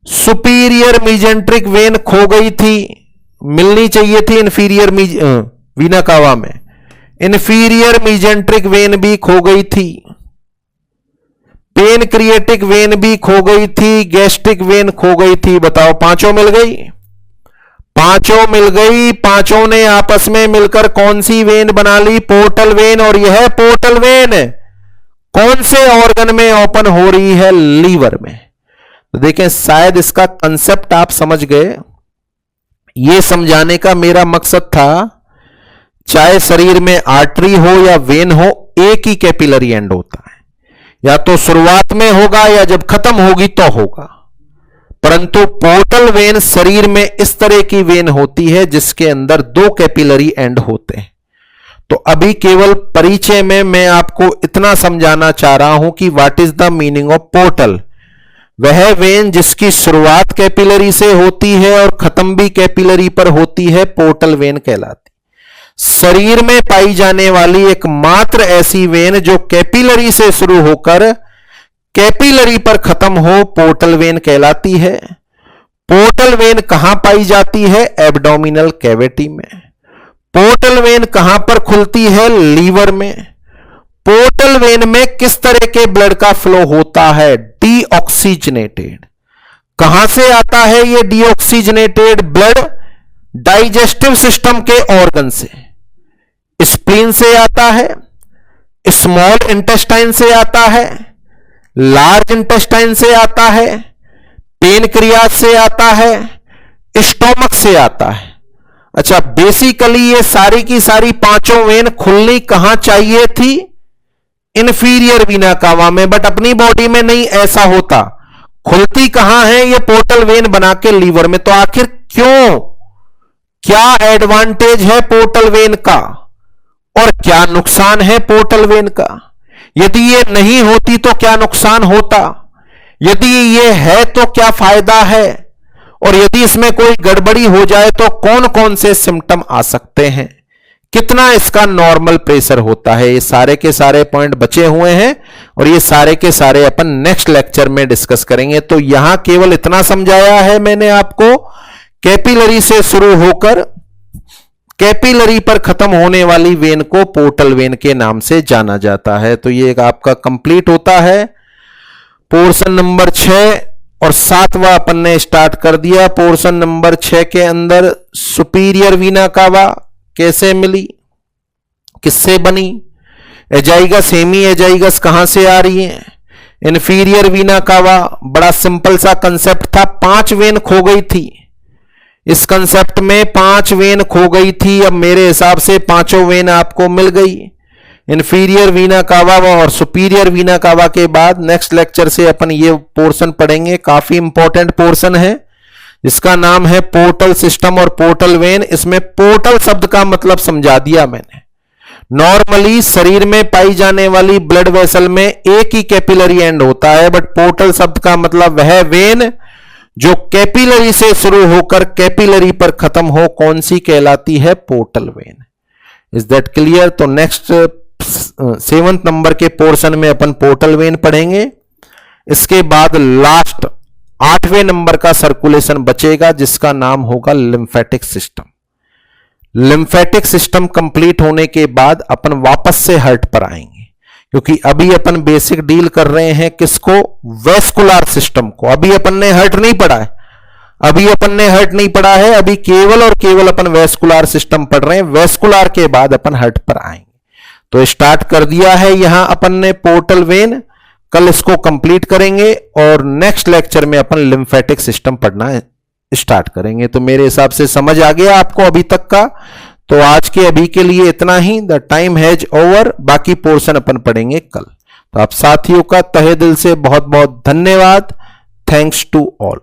सुपीरियर मीजेंट्रिक वेन खो गई थी, मिलनी चाहिए थी इंफीरियर वीना कावा में। इंफीरियर मीजेंट्रिक वेन भी खो गई थी, पेनक्रिएटिक वेन भी खो गई थी, गैस्ट्रिक वेन खो गई थी। बताओ, पांचों मिल गई? पांचों मिल गई। पांचों ने आपस में मिलकर कौन सी वेन बना ली? Portal vein. और यह पोर्टल वेन कौन से ऑर्गन में ओपन हो रही है? लीवर में। तो देखें, शायद इसका कंसेप्ट आप समझ गए। यह समझाने का मेरा मकसद था, चाहे शरीर में आर्टरी हो या वेन हो, एक ही कैपिलरी एंड होता है। या तो शुरुआत में होगा या जब खत्म होगी तो होगा। परंतु पोर्टल वेन शरीर में इस तरह की वेन होती है जिसके अंदर दो कैपिलरी एंड होते हैं। तो अभी केवल परिचय में मैं आपको इतना समझाना चाह रहा हूं कि what is the meaning of portal. वह वेन जिसकी शुरुआत कैपिलरी से होती है और खत्म भी कैपिलरी पर होती है, पोर्टल वेन कहलाती। शरीर में पाई जाने वाली एकमात्र ऐसी वेन जो कैपिलरी से शुरू होकर कैपिलरी पर खत्म हो, पोर्टल वेन कहलाती है। पोर्टल वेन कहां पाई जाती है? एब्डोमिनल कैविटी में। पोर्टल वेन कहां पर खुलती है? लीवर में। पोर्टल वेन में किस तरह के ब्लड का फ्लो होता है? डीऑक्सीजनेटेड। कहां से आता है यह डीऑक्सीजनेटेड ब्लड? डाइजेस्टिव सिस्टम के ऑर्गन से। स्प्लीन से आता है, स्मॉल इंटेस्टाइन से आता है, लार्ज इंटेस्टाइन से आता है, पेनक्रियाज से आता है, स्टोमक से आता है। अच्छा, बेसिकली ये सारी की सारी पांचों वेन खुलनी कहां चाहिए थी? इंफीरियर वीना कावा में। बट अपनी बॉडी में नहीं ऐसा होता। खुलती कहां है? ये पोर्टल वेन बना के लीवर में। तो आखिर क्यों? क्या एडवांटेज है पोर्टल वेन का और क्या नुकसान है पोर्टल वेन का? यदि ये नहीं होती तो क्या नुकसान होता? यदि ये है तो क्या फायदा है? और यदि इसमें कोई गड़बड़ी हो जाए तो कौन कौन से सिम्टम आ सकते हैं? कितना इसका नॉर्मल प्रेशर होता है? ये सारे के सारे पॉइंट बचे हुए हैं और ये सारे के सारे अपन नेक्स्ट लेक्चर में डिस्कस करेंगे। तो यहां केवल इतना समझाया है मैंने आपको, कैपिलरी से शुरू होकर कैपिलरी पर खत्म होने वाली वेन को पोर्टल वेन के नाम से जाना जाता है। तो ये आपका कंप्लीट होता है पोर्शन नंबर 6 और 7वां अपन ने स्टार्ट कर दिया। पोर्शन नंबर 6 के अंदर सुपीरियर वीना कावा कैसे मिली, किससे बनी, एजाइगस हेमी एजाइगस कहां से आ रही है, इंफीरियर वीना कावा बड़ा सिंपल सा कंसेप्ट था, 5 वेन खो गई थी। इस कंसेप्ट में 5 वेन खो गई थी। अब मेरे हिसाब से पांचों वेन आपको मिल गई। इंफीरियर वीना कावा और सुपीरियर वीना कावा के बाद नेक्स्ट लेक्चर से अपन ये पोर्शन पढ़ेंगे। काफी इंपॉर्टेंट पोर्शन है जिसका नाम है पोर्टल सिस्टम और पोर्टल वेन। इसमें पोर्टल शब्द का मतलब समझा दिया मैंने। नॉर्मली शरीर में पाई जाने वाली ब्लड वेसल में एक ही कैपिलरी एंड होता है, बट पोर्टल शब्द का मतलब वह वेन जो कैपिलरी से शुरू होकर कैपिलरी पर खत्म हो, कौन सी कहलाती है? Portal vein. Is that clear? तो नेक्स्ट 7th नंबर के पोर्शन में अपन पोर्टल वेन पढ़ेंगे। इसके बाद लास्ट 8वें नंबर का सर्कुलेशन बचेगा जिसका नाम होगा lymphatic system. Lymphatic system complete होने के बाद अपन वापस से हार्ट पर आएंगे, क्योंकि अभी अपन बेसिक डील कर रहे हैं किसको? वेस्कुलर सिस्टम को। अभी अपन ने हार्ट नहीं पढ़ा है, अभी केवल और केवल अपन वेस्कुलर सिस्टम पढ़ रहे हैं। वेस्कुलर के बाद अपन हार्ट पर आएंगे। तो स्टार्ट कर दिया है यहां अपन ने पोर्टल वेन। कल इसको कंप्लीट करेंगे और नेक्स्ट लेक्चर में अपन लिम्फेटिक सिस्टम पढ़ना स्टार्ट करेंगे। तो मेरे हिसाब से समझ आ गया आपको अभी तक का। तो आज के अभी के लिए इतना ही। The time has over. बाकी पोर्शन अपन पढ़ेंगे कल। तो आप साथियों का तहे दिल से बहुत बहुत धन्यवाद। Thanks to all.